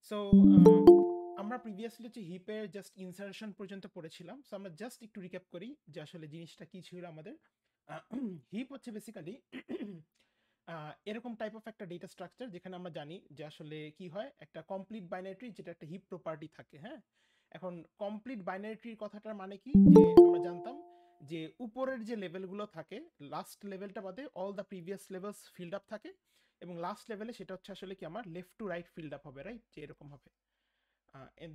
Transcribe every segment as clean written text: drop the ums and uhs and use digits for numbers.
So আমরা previously হচ্ছে হিপের just insertion পর্যন্ত পড়েছিলাম। সো আমরা জাস্ট একটু রিক্যাপ করি যে আসলে জিনিসটা কি ছিল আমাদের। হিপ হচ্ছে বেসিক্যালি এরকম টাইপ অফ একটা ডেটা স্ট্রাকচার যেখানে আমরা জানি যে আসলে কি হয়, একটা কমপ্লিট বাইনারি ট্রি যেটা একটা হিপ প্রপার্টি থাকে। হ্যাঁ, এখন কমপ্লিট বাইনারি ট্রির কথাটার মানে কি, যে আমরা জানতাম যে উপরের যে লেভেলগুলো থাকে, লাস্ট লেভেলটা বাদে all the previous levels filled up থাকে, এবং লাস্ট লেভেলে সেটা হচ্ছে আসলে কি আমার left to right filled up হবে, রাইট? যে এরকম হবে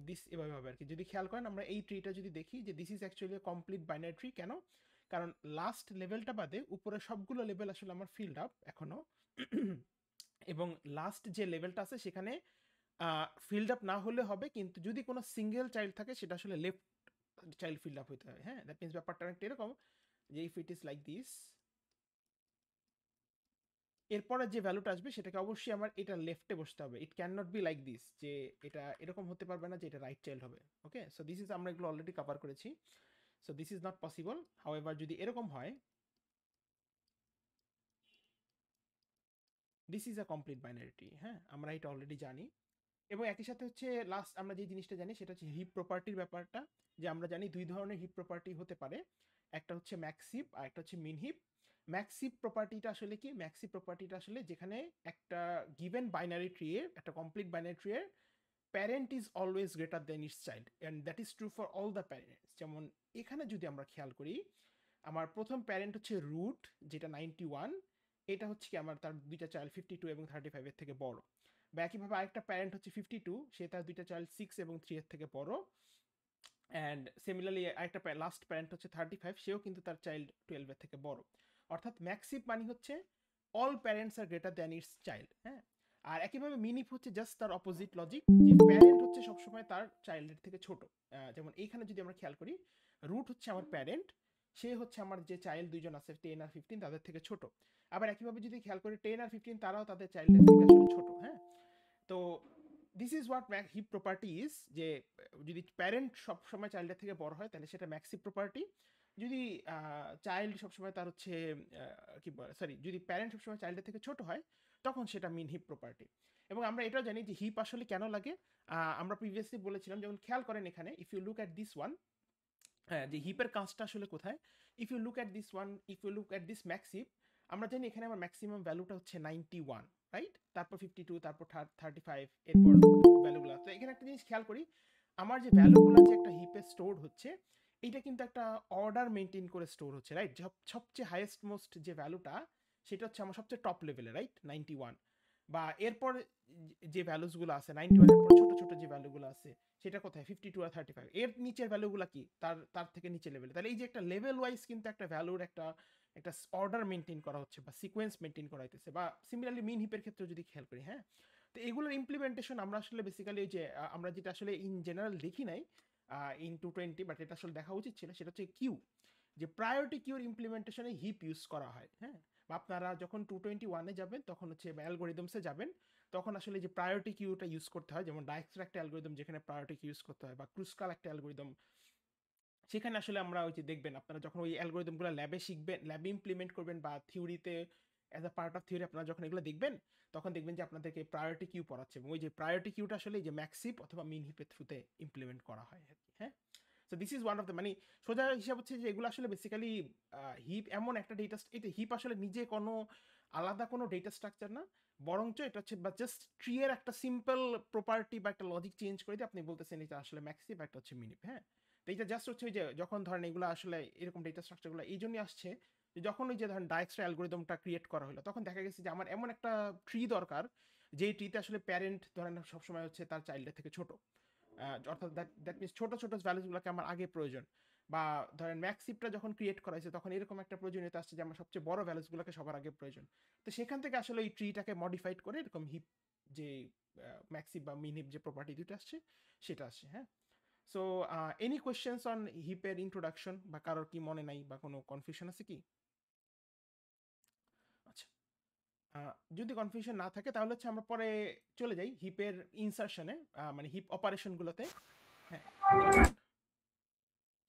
দিস, এভাবে হবে আর কি। যদি খেয়াল করেন আমরা এই ট্রিটা যদি দেখি যে this is actually complete binary tree. কেন? কারণ লাস্ট লেভেলটা বাদে উপরে সবগুলো লেভেল আসলে আমার ফিল্ড আপ এখনো। এবং লাস্ট যে লেভেলটা আছে সেখানে ফিল্ড আপ না হলে হবে, কিন্তু যদি কোনো সিঙ্গেল চাইল্ড থাকে সেটা আসলে লেফট চাইল্ড ফিল্ড আপ হতে হয়। হ্যাঁ, দ্যাট মিনস ব্যাপারটা অনেকটা এরকম যে if it is like this, এরপরে যে ভ্যালুটা আসবে সেটাকে অবশ্যই আমার এটা লেফটে বসতে হবে। It can not be like this, যে এটা এরকম হতে পারবে না যে এটা রাইট চাইল্ড হবে। ওকে, সো দিস ইজ, আমরা এগুলো অলরেডি কভার করেছি। So this is not possible. However যদি এরকম হয়, this is a complete binary tree. হ্যাঁ, আমরা এটা অলরেডি জানি। এবং একই সাথে হচ্ছে লাস্ট আমরা যে জিনিসটা জানি সেটা হচ্ছে হিপ প্রপার্টির ব্যাপারটা। যে আমরা জানি দুই ধরনের হিপ প্রপার্টি হতে পারে, একটা হচ্ছে ম্যাক্স হিপ আর একটা হচ্ছে মিন হিপ। ম্যাক্স হিপ প্রপার্টিটা আসলে কি? ম্যাক্স হিপ প্রপার্টিটা আসলে যেখানে একটা গিভেন বাইনারি ট্রি এর, একটা কমপ্লিট বাইনারি ট্রি এর parent is always greater than its child, and that is true for all the parents. যেমন এখানে যদি আমরা খেয়াল করি, আমার প্রথম প্যারেন্ট হচ্ছে রুট, যেটা 91। এটা হচ্ছে কি আমার, তার দুইটা চাইল্ড 52 এবং 35 এর থেকে বড়। বা একইভাবে আরেকটা প্যারেন্ট হচ্ছে 52, সে তার দুইটা চাইল্ড 6 এবং 3 এর থেকে বড়। অ্যান্ড সিমিলারলি আরেকটা লাস্ট প্যারেন্ট হচ্ছে 35, সেও কিন্তু তার চাইল্ড 12 এর থেকে বড়। অর্থাৎ ম্যাক্সিভ মানে হচ্ছে all parents are greater than its child. হ্যাঁ, আর একইভাবে মিনিফ হচ্ছে জাস্ট তার অপোজিট লজিক, যে প্যারেন্ট হচ্ছে সবসময় তার চাইল্ডের থেকে ছোট। যেমন এইখানে যদি আমরা খেয়াল করি, রুট হচ্ছে আমার প্যারেন্ট, সে হচ্ছে আমার যে চাইল্ড দুইজন আছে 10 আর 15, তাদের থেকে ছোট। আবার একইভাবে যদি খেয়াল করি 10 আর 15 তারাও তাদের চাইল্ডের থেকে আসলে ছোট। হ্যাঁ, তো this is what heap property is, যে যদি প্যারেন্ট সবসময় চাইল্ডের থেকে বড় হয় তাহলে সেটা ম্যাক্সিভ প্রপার্টি। যদি চাইল্ড সবসময় তার হচ্ছে কি বলে, সরি, যদি প্যারেন্ট সবসময় চাইল্ডের থেকে ছোট হয় তখন সেটা মিন হিপ প্রপার্টি। এবং আমরা এটাও জানি যে হিপ আসলে কেন লাগে। আমরা প্রিভিয়াসলি বলেছিলাম, যেমন খেয়াল করেন এখানে, if you look at this one, হ্যাঁ, যে হিপের কাজটা আসলে কোথায়। If you look at this one, if you look at this max heap, আমরা জানি এখানে আমার ম্যাক্সিমাম ভ্যালুটা হচ্ছে 91, রাইট? তারপর 52, তারপর 35, এরপর ভ্যালুগুলো। তো এখানে একটা জিনিস খেয়াল করি, আমার যে ভ্যালুগুলো যে একটা হিপে স্টোর হচ্ছে, এইটা কিন্তু একটা অর্ডার মেনটেন করে স্টোর হচ্ছে, রাইট? সবচেয়ে হাইয়েস্ট মোস্ট যে ভ্যালুটা, সেটা হচ্ছে আমার সবচেয়ে টপ লেভেলে, রাইট? 91। বা এরপর যে ভ্যালুসগুলো আছে 91 এর পর ছোট ছোট যে ভ্যালুগুলো আছে, সেটা কোথায়? 52 আর 35। এর নিচের ভ্যালুগুলো কি? তার তার থেকে নিচে লেভেলে। তাহলে এই যে একটা লেভেল ওয়াইজ কিন্তু একটা ভ্যালুর একটা একটা অর্ডার মেনটেন করা হচ্ছে বা সিকোয়েন্স মেনটেন করা হইতেছে। বা সিমিলারলি মিন হিপের ক্ষেত্রে যদি খেয়াল করি, হ্যাঁ, তো এগুলোর ইমপ্লিমেন্টেশন আমরা আসলে বেসিক্যালি যে আমরা যেটা আসলে ইন জেনারেল দেখি নাই ইন 220, বাট এটা আসলে দেখা উচিত ছিল, সেটা হচ্ছে কিউ, যে প্রায়োরিটি কিউর ইমপ্লিমেন্টেশনে হিপ ইউজ করা হয়। হ্যাঁ, বা আপনারা যখন 221-এ যাবেন তখন হচ্ছে অ্যালগোরিদমসে যাবেন, তখন আসলে যে প্রায়োরিটি কিউটা ইউজ করতে হয়, যেমন ডাইক্সট্রা একটা অ্যালগোরিদম যেখানে প্রায়োরিটি কিউ ইউজ করতে হয়, বা ক্রুসকাল একটা অ্যালগোরিদম, সেখানে আসলে আমরা ওই যে দেখবেন, আপনারা যখন ওই অ্যালগোরিদমগুলো ল্যাবে শিখবেন, ল্যাবে ইমপ্লিমেন্ট করবেন, বা থিওরিতে as a part of theory আপনারা যখন এগুলো দেখবেন, তখন দেখবেন যে আপনাদেরকে প্রায়োরিটি কিউ পড়াচ্ছে, এবং ওই যে প্রায়োরিটি কিউটা আসলে এই যে ম্যাক্সিপ অথবা মিন হিপের থ্রুতে ইমপ্লিমেন্ট করা হয় আর কি। হ্যাঁ, so this is one of the, মানে সোজা হিসাব হচ্ছে যে এগুলো আসলে বেসিক্যালি হিপ এমন একটা ডেটা, এটা হিপ আসলে নিজে কোনো আলাদা কোনো ডেটা স্ট্রাকচার না, বরঞ্চ এটা হচ্ছে বা জাস্ট ট্রি এর একটা সিম্পল প্রপার্টি বা একটা লজিক চেঞ্জ করে দিয়ে আপনি বলতেছেন এটা আসলে ম্যাক্সিপ, একটা হচ্ছে মিনিপ। হ্যাঁ, তো এটা জাস্ট হচ্ছে যে যখন ধরেন এগুলো আসলে এরকম ডেটা স্ট্রাকচারগুলো এই জন্যই আসছে, যে যখন ওই যে ধরেন ডাইক্সট্রা অ্যালগোরিদমটা ক্রিয়েট করা হলো, তখন দেখা গেছে যে আমার এমন একটা ট্রি দরকার, যেই ট্রিতে আসলে প্যারেন্ট ধরেন সবসময় হচ্ছে তার চাইল্ডের থেকে ছোট। অর্থাৎ দ্যাট মিনস ছোট ছোট ভ্যালুসগুলোকে আমার আগে প্রয়োজন। বা ধরেন ম্যাক্সিপটা যখন ক্রিয়েট করা হয়েছে তখন এরকম একটা প্রয়োজনীয়তা আসছে যে আমার সবচেয়ে বড় ভ্যালুসগুলোকে সবার আগে প্রয়োজন। তো সেখান থেকে আসলে এই ট্রিটাকে মডিফাইড করে এরকম হিপ, যে ম্যাক্সিপ বা মিন হিপ যে প্রপার্টি দুটো আসছে, সেটা আসছে। হ্যাঁ, সো এনি কোয়েশ্চেন্স অন হিপের ইন্ট্রোডাকশন, বা কারোর কি মনে নাই বা কোনো কনফিউশন আছে কি? আচ্ছা, যদি কনফিউশন না থাকে তাহলে হচ্ছে আমরা পরে চলে যাই হিপের ইনসারশনে, মানে হিপ অপারেশনগুলোতে। হ্যাঁ, বলেন।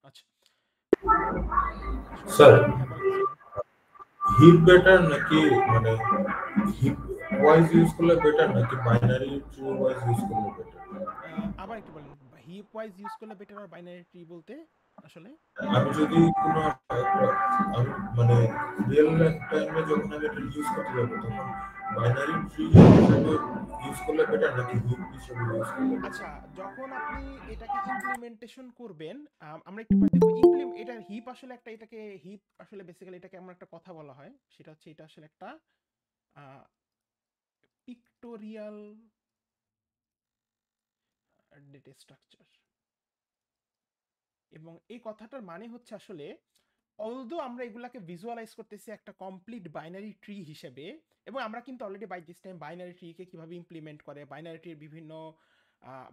আচ্ছা, স্যার, হ্যাঁ বলেন, সরি। হিপ বেটার নাকি মানে হিপ ওয়াইজ ইউজ করলে বেটার নাকি বাইনারি ট্রি ওয়াইজ ইউজ করলে বেটার? আবার একটু বলেন, হিপ ওয়াইজ ইউজ করলে বেটার আর বাইনারি ট্রি বলতে আসলে? আমি যদি কোনো আমি মানে রিয়েল লাইফ টাইমে যখন আমি এটা ইউজ করতে যাবো তখন বাইনারি ট্রি হিসেবে ইউজ করলে বেটার নাকি হিপ হিসেবে ইউজ করলে আচ্ছা, বেটার? যখন আপনি এটাকে ইমপ্লিমেন্টেশন করবেন, আমরা একটু পরে দেখবো এটা হিপ আসলে একটা, এটাকে হিপ আসলে বেসিক্যালি এটাকে এমন একটা কথা বলা হয়, সেটা হচ্ছে এটা আসলে একটা পিক্টোরিয়াল ডেটা স্ট্রাকচার। এবং এই কথাটার মানে হচ্ছে আসলে অলদো আমরা এগুলাকে ভিজুয়ালাইজ করতেছি একটা কমপ্লিট বাইনারি ট্রি হিসেবে, এবং আমরা কিন্তু already by this time binary ট্রিকে কিভাবে ইমপ্লিমেন্ট করে, বাইনারি ট্রির বিভিন্ন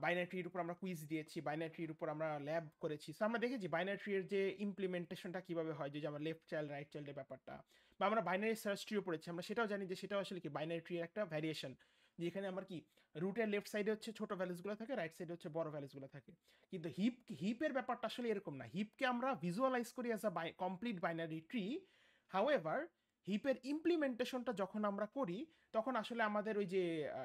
বাইনারি ট্রির উপর আমরা কুইজ দিয়েছি, বাইনারি ট্রির উপর আমরা ল্যাব করেছি, সো আমরা দেখেছি বাইনারি ট্রির যে ইমপ্লিমেন্টেশনটা কিভাবে হয়, যে আমরা লেফট চাইল্ড রাইট চাইল্ডের ব্যাপারটা, বা আমরা বাইনারি সার্চ ট্রিও পড়েছি, আমরা সেটাও জানি যে সেটাও আসলে কি বাইনারি ট্রির একটা ভ্যারিয়েশন, যেখানে আমার কি রুটের লেফট সাইডে হচ্ছে ছোট ভ্যালুসগুলো থাকে, রাইট সাইডে হচ্ছে বড় ভ্যালুসগুলো থাকে। কিন্তু হিপের ব্যাপারটা আসলে এরকম না, হিপকে আমরা ভিজুয়ালাইজ করি as a complete binary tree. However হিপের ইমপ্লিমেন্টেশনটা যখন আমরা করি তখন আসলে আমাদের ওই যে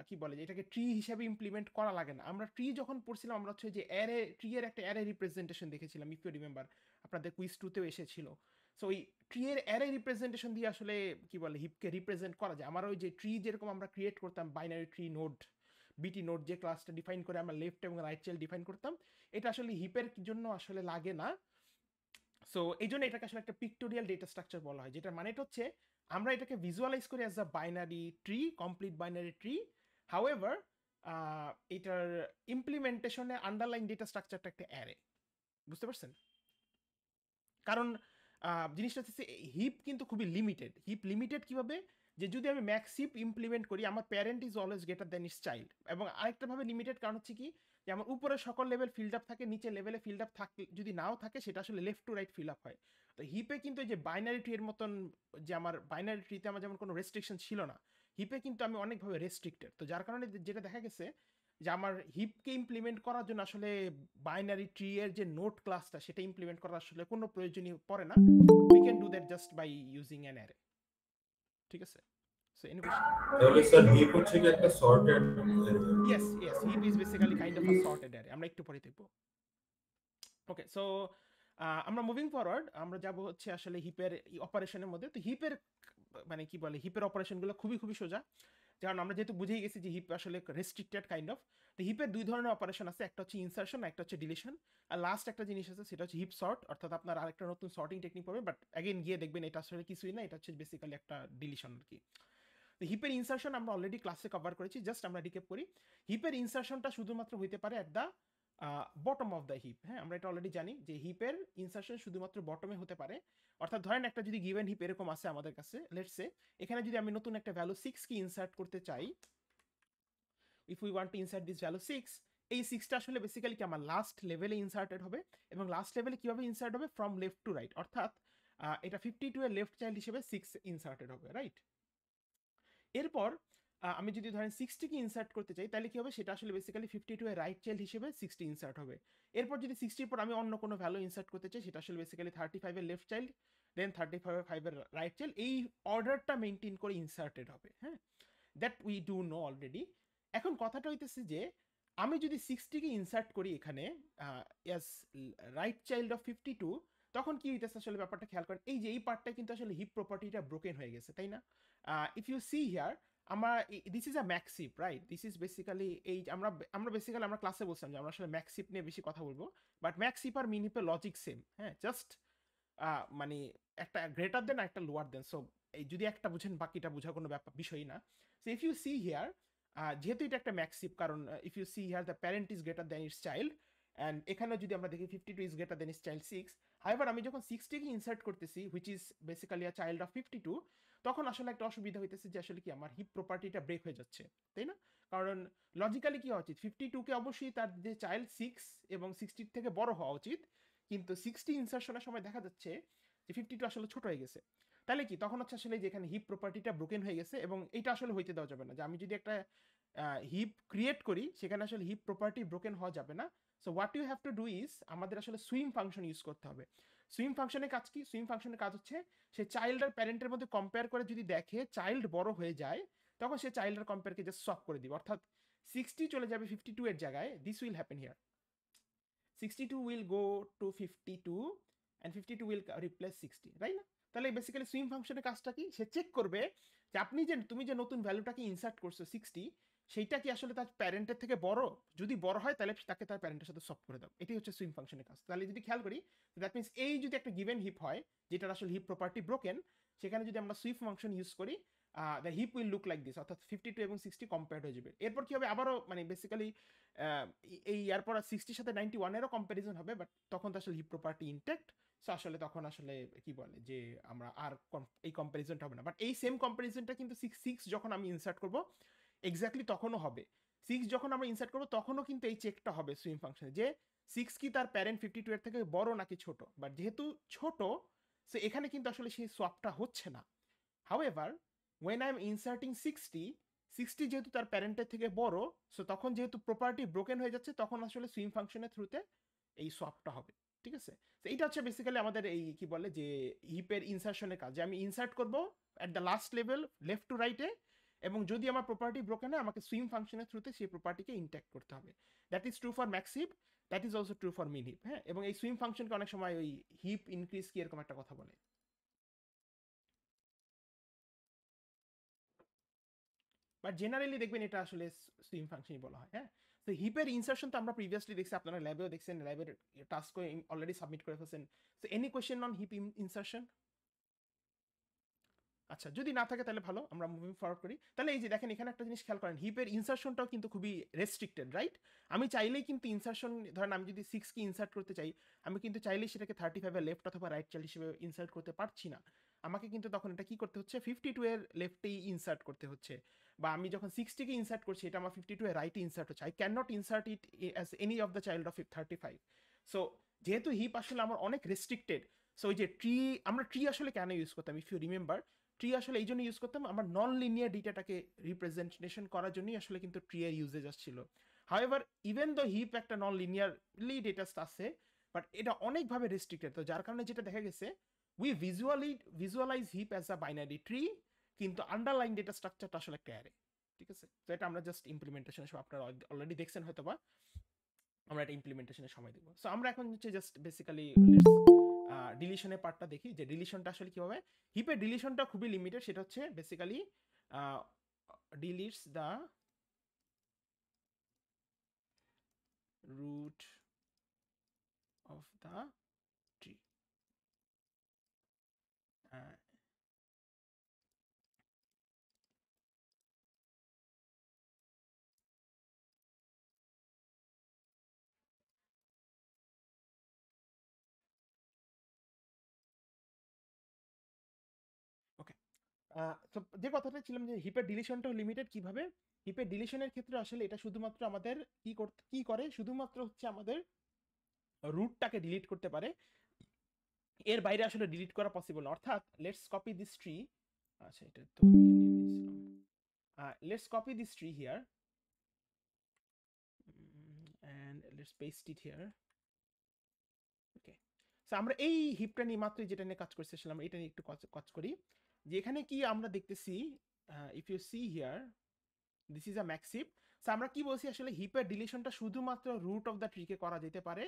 কি বলে যে এটাকে ট্রি হিসেবে ইমপ্লিমেন্ট করা লাগে না। আমরা ট্রি যখন পড়ছিলাম আমরা হচ্ছে যে অ্যারে ট্রি এর একটা অ্যারে রিপ্রেজেন্টেশন দেখেছিলাম, ইফ ইউ রিমেম্বার, আপনাদের কুইজ টুতেও এসেছিল। সো ওই ট্রি এর অ্যারে রিপ্রেজেন্টেশন দিয়ে আসলে কি বলে হিপকে রিপ্রেজেন্ট করা যায়। আমার ওই যে ট্রি যেরকম আমরা ক্রিয়েট করতাম বাইনারি ট্রি নোড, বিটি নোড যে ক্লাসটা ডিফাইন করে আমরা লেফট এবং রাইট চাইল্ড ডিফাইন করতাম, এটা আসলে হিপের জন্য আসলে লাগে না। সো এই জন্য এটাকে আসলে একটা পিক্টোরিয়াল ডেটা স্ট্রাকচার বলা হয়, যেটা মানে হচ্ছে আমরা এটাকে ভিজুয়ালাইজ করি as a binary tree, complete binary tree. However এটার ইমপ্লিমেন্টেশনে আন্ডারলাইন ডেটা স্ট্রাকচারটা একটা অ্যারে। বুঝতে পারছেন? কারণ জিনিসটা হচ্ছে হিপ কিন্তু খুবই লিমিটেড। হিপ লিমিটেড কিভাবে, যে যদি আমি ম্যাক্স হিপ ইমপ্লিমেন্ট করি আমার parent is always greater than its child. এবং আরেকটা ভাবে লিমিটেড কারণ হচ্ছে কি, যে আমার উপরে সকল লেভেল ফিল্ড আপ থাকে, নিচে লেভেলে ফিল্ড আপ থাকে, যদি নাও থাকে সেটা আসলে left to right fill up হয়। তো হিপে কিন্তু এই যে বাইনারি ট্রি এর মতন, যে আমার বাইনারি ট্রিতে আমার যেমন কোনো রেস্ট্রিকশন ছিল না, হিপে কিন্তু আমি অনেকভাবে রেস্ট্রিক্টেড। তো যার কারণে যেটা দেখা গেছে যে আমার হিপকে ইমপ্লিমেন্ট করার জন্য আসলে বাইনারি ট্রি এর যে নোট ক্লাসটা সেটা ইমপ্লিমেন্ট করার আসলে কোনো প্রয়োজনই পড়ে না। We can do that just by using an array. ঠিক আছে? So any question? তাহলে স্যার হিপ হচ্ছে কি একটা sorted? Yes, yes, heap is basically kind of a sorted array. আমরা একটু পরে দেখবো। ওকে, সো আমরা মুভিং ফরওয়ার্ড, আমরা যাব হচ্ছে আসলে হিপের অপারেশনের মধ্যে। তো হিপের মানে কি বলে, হিপের অপারেশনগুলো খুবই খুবই সোজা, কারণ আমরা যেহেতু বুঝেই গেছি যে হিপ আসলে রেস্ট্রিক্টেড কাইন্ড অফ। তো হিপের দুই ধরনের অপারেশন আছে, একটা হচ্ছে ইনসার্শন, একটা হচ্ছে ডিলিশন। আর লাস্ট একটা জিনিস আছে সেটা হচ্ছে হিপ সর্ট, অর্থাৎ আপনার আরেকটা নতুন সর্টিং টেকনিক পাবে, বাট অ্যাগেন গিয়ে দেখবেন এটা আসলে কিছুই না, এটা হচ্ছে বেসিক্যালি একটা ডিলিশন আর কি। তো হিপের ইনসার্শন আমরা অলরেডি ক্লাসে কভার করেছি, জাস্ট আমরা রিক্যাপ করি। হিপের ইনসার্শনটা শুধুমাত্র হইতে পারে at the bottom of the heap. হ্যাঁ, আমরা এটা অলরেডি জানি যে হিপের ইনসার্শন শুধুমাত্র বটমে হতে পারে। অর্থাৎ ধরেন একটা যদি গিভেন হিপ এরকম আছে আমাদের কাছে, লেটস সে এখানে যদি আমি নতুন একটা ভ্যালু 6 কি ইনসার্ট করতে চাই, if we want to insert this value 6, এই 6টা আসলে বেসিক্যালি কি আমার লাস্ট লেভেলে ইনসার্টেড হবে। এবং লাস্ট লেভেলে কিভাবে ইনসার্ট হবে, ফ্রম লেফট টু রাইট, অর্থাৎ এটা 52 এর লেফট চাইল্ড হিসেবে 6 ইনসার্টেড হবে, রাইট? এরপর আমি যদি ধরেন 60কে ইনসার্ট করতে চাই তাহলে কি হবে, সেটা আসলে বেসিক্যালি 52 এর রাইট চাইল্ড হিসেবে 60 ইনসার্ট হবে। এরপর যদি 60 পর আমি অন্য কোনো ভ্যালু ইনসার্ট করতে চাই সেটা আসলে বেসিক্যালি 35 এর লেফট চাইল্ড, দেন 35 এর রাইট চাইল্ড, এই অর্ডারটা মেনটেন করে ইনসার্টেড হবে। হ্যাঁ, that we do know already. এখন কথাটা হইতেছে যে আমি যদি 60কে ইনসার্ট করি এখানে অ্যাজ রাইট চাইল্ড অফ 52, তখন কি হইতেছে আসলে ব্যাপারটা খেয়াল করেন, এই যে এই পার্টটা কিন্তু আসলে হিপ প্রপার্টিটা ব্রোকেন হয়ে গেছে, তাই না? ইফ ইউ সি হিয়ার, আমার this is a max heap, right? This is basically এই আমরা আমরা বেসিক্যালি আমরা ক্লাসে বলছিলাম যে আমরা আসলে ম্যাক্সিপ নিয়ে বেশি কথা বলবো, বাট ম্যাক্সিপ আর মিনিপের লজিক সেম। হ্যাঁ, জাস্ট মানে একটা গ্রেটার দেন একটা লোয়ার দেন। সো এই যদি একটা বুঝেন বাকিটা বোঝার কোনো ব্যাপার বিষয় না। So if you see here, যেহেতু এটা একটা ম্যাক্সিপ, কারণ if you see here the parent is greater than its child, and এখানে যদি আমরা দেখি 52 is greater than its child 6। However আমি যখন 60কে ইনসার্ট করতেছি which is basically a child of 52, তখন আসলে একটা অসুবিধা হইতেছে যে আসলে কি আমার হিপ প্রপার্টিটা ব্রেক হয়ে যাচ্ছে, তাই না? কারণ লজিক্যালি কি হওয়া উচিত, 52কে অবশ্যই তার যে চাইল্ড 6 এবং 60 থেকে বড় হওয়া উচিত, কিন্তু 60 ইনসার্শনের সময় দেখা যাচ্ছে যে 52 আসলে ছোট হয়ে গেছে। তাহলে কি তখন হচ্ছে আসলে যে এখানে হিপ প্রপার্টিটা ব্রোকেন হয়ে গেছে, এবং এটা আসলে হইতে দেওয়া যাবে না, যে আমি যদি একটা হিপ ক্রিয়েট করি সেখানে আসলে হিপ প্রপার্টি ব্রোকেন হওয়া যাবে না। So what you have to do is আমাদের আসলে সুইম ফাংশন ইউজ করতে হবে। সুইম ফাংশনের কাজ কি? সুইম ফাংশনের কাজ হচ্ছে সে চাইল্ড আর প্যারেন্টের মধ্যে কম্পেয়ার করে যদি দেখে চাইল্ড বড় হয়ে যায়, তখন সে চাইল্ডের কম্পেয়ারকে জাস্ট সফট করে দিবে, অর্থাৎ 60 চলে যাবে 52 এর জায়গায়, this will happen here, 62 will go to 52 and 52 will replace 60, right না? তাহলে বেসিক্যালি সুইং ফাংশনের কাজটা কি, সে চেক করবে যে তুমি যে নতুন ভ্যালুটাকে ইনসার্ট করছো 60, সেইটা কি আসলে তার প্যারেন্টের থেকে বড়, যদি বড় হয় তাহলে তাকে তার প্যারেন্টের সাথে সফট করে দাও, এটাই হচ্ছে সুইং ফাংশনের কাজ। তাহলে যদি খেয়াল করি, দ্যাট মিনস এই যদি একটা গিভেন হিপ হয় যেটার আসলে হিপ প্রপার্টি ব্রোকেন, সেখানে যদি আমরা সুইফট ফাংশন ইউজ করি, the hip will look like this, অর্থাৎ 52 এবং 60 কম্পেয়ার্ড হয়ে যাবে। এরপর কি হবে, আবারও মানে বেসিক্যালি এই এরপর 60 সাথে 91 এরও কম্প্যারিজন হবে, বাট তখন তো আসলে হিপ প্রপার্টি ইনটেক্ট, সো আসলে তখন আসলে কি বলে যে আমরা আর এই কম্প্যারিজনটা হবে না। বাট এই সেম কম্প্যারিজনটা কিন্তু 6 যখন আমি ইনসার্ট করব এক্স্যাক্টলি তখনও হবে। 6 যখন আমরা ইনসার্ট করব তখনও কিন্তু এই চেকটা হবে সুইং ফাংশনে, যে 6 কি তার প্যারেন্ট 52 এর থেকে বড় নাকি ছোট, বাট যেহেতু ছোট, সো এখানে কিন্তু আসলে সেই সোয়াপটা হচ্ছে না। হাউএভার when I'm inserting 60 যেহেতু তার প্যারেন্টের থেকে বড়, সো তখন যেহেতু প্রপার্টি ব্রোকেন হয়ে যাচ্ছে, তখন আসলে সুইং ফাংশনের থ্রুতে এই সোয়াপটা হবে, ঠিক আছে? তো এইটা হচ্ছে বেসিক্যালি আমাদের এই কি বলে যে হিপের ইনসার্শনের কাজ, যে আমি ইনসার্ট করব at the last level left to রাইটে, এবং যদি আমার প্রপার্টি ব্রোকেন হয় আমাকে সুইং ফাংশনের থ্রুতে সেই প্রপার্টিকে ইনট্যাক্ট করতে হবে। That is true for max heap, that is also true for min heap, হ্যাঁ। এবং এই সুইং ফাংশনকে অনেক সময় ওই হিপ ইনক্রিজ কি এরকম একটা কথা বলে। বাট জেনারেলি দেখবেন এটা আসলে সুইং ফাংশনই বলা হয়, হ্যাঁ। তো হিপের ইনসার্শন তো আমরা প্রিভিয়াসলি দেখছি, আপনারা ল্যাবেও দেখছেন, ল্যাবের টাস্ক অলরেডি সাবমিট করে ফেলছেন। So any question on heap insertion? আচ্ছা, যদি না থাকে তাহলে ভালো, আমরা মুভিং ফরওয়ার্ড করি। তাহলে এই যে দেখেন এখানে একটা জিনিস খেয়াল করেন, হিপের ইনসার্শনটাও কিন্তু খুবই রেস্ট্রিক্টেড, রাইট? আমি চাইলেই কিন্তু ইনসার্শন, ধরেন আমি যদি 6 কে ইনসার্ট করতে চাই, আমি কিন্তু চাইলেই সেটাকে 35 এর লেফট অথবা রাইট চাইল্ড হিসেবে ইনসার্ট করতে পারছি না। আমাকে কিন্তু তখন এটা কি করতে হচ্ছে, 52 এর লেফটেই ইনসার্ট করতে হচ্ছে, বা আমি যখন 60 কে ইনসার্ট করছি এটা আমার 52 এর রাইটে ইনসার্ট হচ্ছে। I can not insert it as any of the child of 35। So যেহেতু হিপ আসলে আমার অনেক রেস্ট্রিক্টেড, সো ওই যে ট্রি, আমরা ট্রি আসলে কেন ইউজ করতাম, ইফ ইউ রিমেম্বার, ট্রি আসলে এই জন্য ইউজ করতাম, আমার নন লিনিয়ার ডেটাটাকে রিপ্রেজেন্টেশন করার জন্যই আসলে কিন্তু ট্রি এর ইউজেজ আসছিল। হাউএভার ইভেন দো হিপ একটা নন লিনিয়ারলি ডেটা আছে, বাট এটা অনেকভাবে রেস্ট্রিক্টেড, তো যার কারণে যেটা দেখা গেছে, we visualise heap as a binary tree, কিন্তু আন্ডারলাইন ডেটা স্ট্রাকচারটা আসলে একটা অ্যারে, ঠিক আছে? তো এটা আমরা জাস্ট ইমপ্লিমেন্টেশনের সময়, আপনারা অলরেডি দেখছেন হয়তোবা, আমরা এটা ইমপ্লিমেন্টেশনের সময় দেখবো। সো আমরা এখন হচ্ছে জাস্ট বেসিক্যালি ডিলিশনের পার্টটা দেখি, যে ডিলিশনটা আসলে কি হবে। হিপের ডিলিশনটা খুবই লিমিটেড, সেটা হচ্ছে basically deletes the root of the tree. Okay, তো যে কথাটা ছিলাম যে হিপের ডিলিশনটাও লিমিটেড কিভাবে। হিপের ডিলিশনের ক্ষেত্রে আসলে এটা শুধুমাত্র আমাদের কি করে, শুধুমাত্র হচ্ছে আমাদের রুটটাকে ডিলিট করতে পারে, এর বাইরে আসলে ডিলিট করা পসিবল না। অর্থাৎ লেটস কপি দিস ট্রি, আচ্ছা এটা তো আমি নিয়ে নিয়েছিলাম, let's copy this tree here and let's paste it here. Okay, so আমরা এই হিপটা নিয়ে মাত্র যেটা নিয়ে কাজ করতেছিলাম এটা নিয়ে একটু কাজ করি, যে এখানে কি আমরা দেখতেছি, if you see here this is a max heap. So আমরা কি বলছি, আসলে হিপের ডিলিশনটা শুধুমাত্র রুট অফ দ্য ট্রিকে করা যেতে পারে,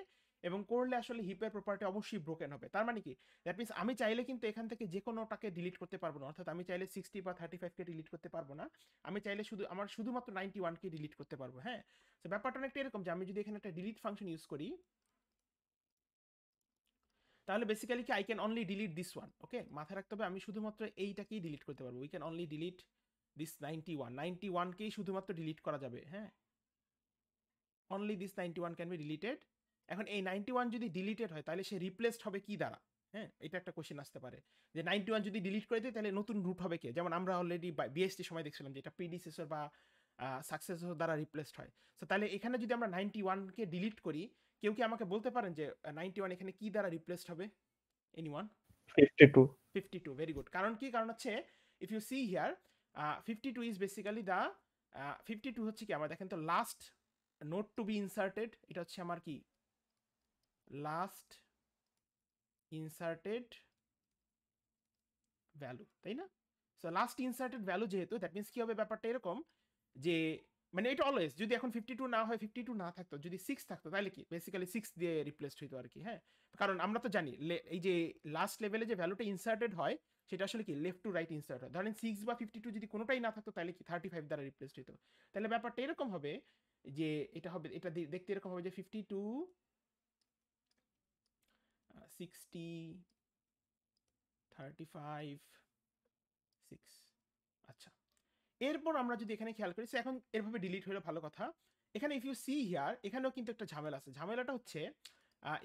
এবং করলে আসলে হিপের প্রপার্টি অবশ্যই ব্রোকেন হবে। তার মানে কি, দ্যাট মিনস আমি চাইলে কিন্তু এখান থেকে যে কোনোটাকে ডিলিট করতে পারবো না, অর্থাৎ আমি চাইলে 60 বা 35 কে ডিলিট করতে পারবো না, আমি চাইলে শুধুমাত্র 91 কে ডিলিট করতে পারবো, হ্যাঁ। তো ব্যাপারটা অনেকটা এরকম, যে আমি যদি এখানে একটা ডিলিট ফাংশন ইউজ করি, তাহলে বেসিক্যালি কি I can only delete this one. Okay, মাথায় রাখতে হবে আমি শুধুমাত্র এইটাকেই ডিলিট করতে পারবো, we can only delete this 91 কেই শুধুমাত্র ডিলিট করা যাবে, হ্যাঁ। Only this 91 can be deleted. এখন এই 91 যদি ডিলিটেড হয় তাহলে সে রিপ্লেসড হবে কি দ্বারা, হ্যাঁ, এটা একটা কোশ্চেন আসতে পারে, যে 91 যদি ডিলিট করে দিই তাহলে নতুন রুট হবে কে। যেমন আমরা অলরেডি বিএসটি সময় দেখছিলাম যে এটা প্রিডিসেসর বা সাকসেসর দ্বারা রিপ্লেসড হয়। সো তাহলে এখানে যদি আমরা 91 কে ডিলিট করি, কেউ কি আমাকে বলতে পারেন যে 91 এখানে কি দ্বারা রিপ্লেসড হবে? এনিওয়ান? 52, very good. কারণ কি, কারণ হচ্ছে if you see here 52 is basically the 52 হচ্ছে কি, আমার দেখেন তো last node to be inserted, এটা হচ্ছে আমার কি লাস্ট ইনসার্টেড ভ্যালু, তাই না? সো লাস্ট ইনসার্টেড ভ্যালু যেহেতু, দ্যাট মিনস কি হবে ব্যাপারটা এরকম যে মানে এটা অলওয়েজ যদি এখন 52 না হয়, 52 না থাকতো, যদি 6 থাকতো তাহলে কি বেসিক্যালি 6 দিয়ে রিপ্লেসড হইতো আর কি। হ্যাঁ, কারণ আমরা তো জানি এই যে লাস্ট লেভেলে যে ভ্যালুটা ইনসার্টেড হয় সেটা আসলে কি লেফট টু রাইট ইনসার্ট হয়। ধরেন 6 বা 52 যদি কোনোটাই না থাকতো তাহলে কি 35 দ্বারা রিপ্লেসড হইতো। তাহলে ব্যাপারটা এরকম হবে যে এটা হবে, এটা দেখতে এরকম হবে যে 52 60 35 6। আচ্ছা, এরপর আমরা যদি এখানে খেয়াল করি, এখন এরভাবে ডিলিট হলো ভালো কথা। এখানে ইফ ইউ সি হিয়ার, এখানেও কিন্তু একটা ঝামেলা আছে। ঝামেলাটা হচ্ছে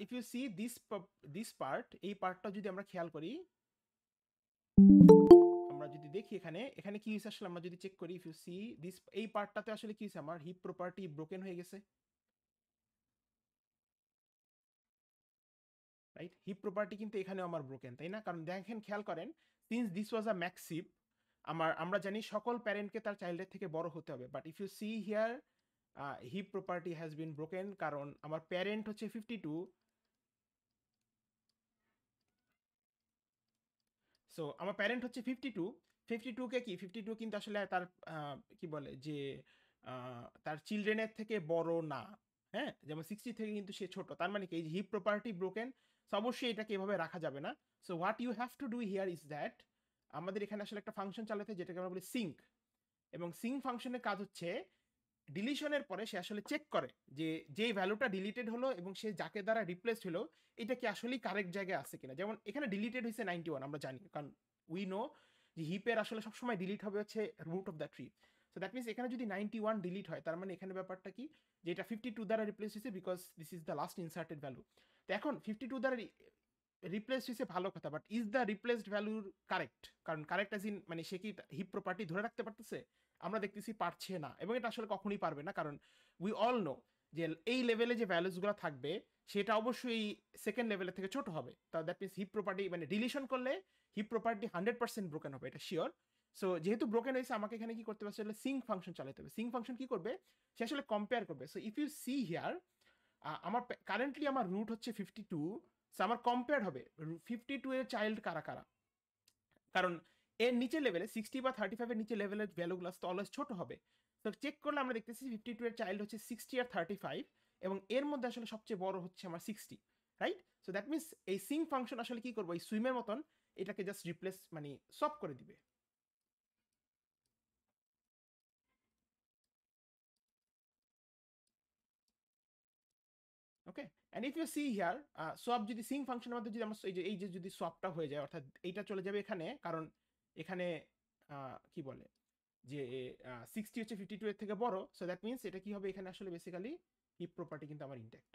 if you see this part, এই পার্টটা যদি আমরা খেয়াল করি, আমরা যদি দেখি এখানে এখানে কি হয়েছে আসলে, আমরা যদি চেক করি ইফ ইউ সি দিস, এই পার্টটাতে আসলে কি হয়েছে, আমার হিপ প্রপার্টি ব্রোকেন হয়ে গেছে, রাইট? হিপ প্রপার্টি কিন্তু এখানেও আমার ব্রোকেন, তাই না? কারণ দেখেন, খেয়াল করেন, সিন্স দিস ওয়াজ আ ম্যাক্সিভ, আমরা জানি সকল প্যারেন্টকে তার চাইল্ডের থেকে বড় হতে হবে, but if you see here heap property has been broken, কারণ আমার প্যারেন্ট হচ্ছে 52। সো আমার প্যারেন্ট হচ্ছে 52, 52 কে কি 52 কিন্তু আসলে তার কি বলে যে তার চিলড্রেনের থেকে বড় না। হ্যাঁ, যেমন 60 থেকে কিন্তু সে ছোট, তার মানে কি এই হিপ প্রপার্টি ব্রোকেন। সো অবশ্যই এটাকে এভাবে রাখা যাবে না। So what you have to do here is that, আমাদের এখানে আসলে একটা ফাংশন চালাতে, যেটাকে আমরা বলি সিঙ্ক। এবং সিঙ্ক ফাংশনের কাজ হচ্ছে ডিলিশনের পরে সে আসলে চেক করে যে যেই ভ্যালুটা ডিলিটেড হলো এবং সে যাকে দ্বারা রিপ্লেসড হলো এটা কি আসলেই কারেক্ট জায়গায় আছে কিনা। যেমন এখানে ডিলিটেড হয়েছে 91, আমরা জানি, কারণ উই নো যে হিপের আসলে সবসময় ডিলিট হবে হচ্ছে root of the tree. So that means এখানে যদি 91 ডিলিট হয়, তার মানে এখানে ব্যাপারটা কি যে এটা 52 দ্বারা রিপ্লেস হয়েছে, because this is the last inserted value. তো এখন 52 দ্বারা রিপ্লেস হয়েছে ভালো কথা, বাট ইজ দ্য রিপ্লেসড ভ্যালুর কারেক্ট? কারণ কারেক্ট অ্যাজ ইন মানে সে কি হিপ প্রপার্টি ধরে রাখতে পারতেছে? আমরা দেখতেছি পারছে না, এবং এটা আসলে কখনোই পারবে না, কারণ উই অল নো যে এই লেভেলে যে ভ্যালুসগুলো থাকবে সেটা অবশ্যই সেকেন্ড লেভেলের থেকে ছোট হবে। তা দ্যাট মিনস হিপ প্রপার্টি মানে ডিলিশন করলে হিপ প্রপার্টি 100% ব্রোকেন হবে, এটা শিওর। সো যেহেতু ব্রোকেন হয়েছে, আমাকে এখানে কি করতে হবে আসলে, সিঙ্ক ফাংশন চালাতে হবে। সিঙ্ক ফাংশন কি করবে, সে আসলে কম্পেয়ার করবে। So if you see here, আমার কারেন্টলি আমার রুট হচ্ছে 52। সো আমার কম্পেয়ার হবে 52 এর চাইল্ড কারা কারা, কারণ এর নিচের লেভেলে 60 বা 35 এর নিচে লেভেলের ভ্যালুগুলো তো অলওয়েজ ছোট হবে। তো চেক করলে আমরা দেখতেছি 52 এর চাইল্ড হচ্ছে 60 আর 35, এবং এর মধ্যে আসলে সবচেয়ে বড় হচ্ছে আমার 60, রাইট? সো দ্যাট মিনস এই সিং ফাংশন আসলে কি করবো, এই সুইমের মতন এটাকে জাস্ট রিপ্লেস মানে সব করে দিবে। Okay, and if you see here, swap যদি সিং ফাংশনের মধ্যে যদি আমরা এই যে যদি সোয়াপটা হয়ে যায়, অর্থাৎ এইটা চলে যাবে এখানে, কারণ এখানে কি বলে যে 60 হচ্ছে 52 এর থেকে বড়। সো দ্যাট মিনস এটা কি হবে, এখানে আসলে বেসিক্যালি হিপ প্রপার্টি কিন্তু আমার ইনট্যাক্ট।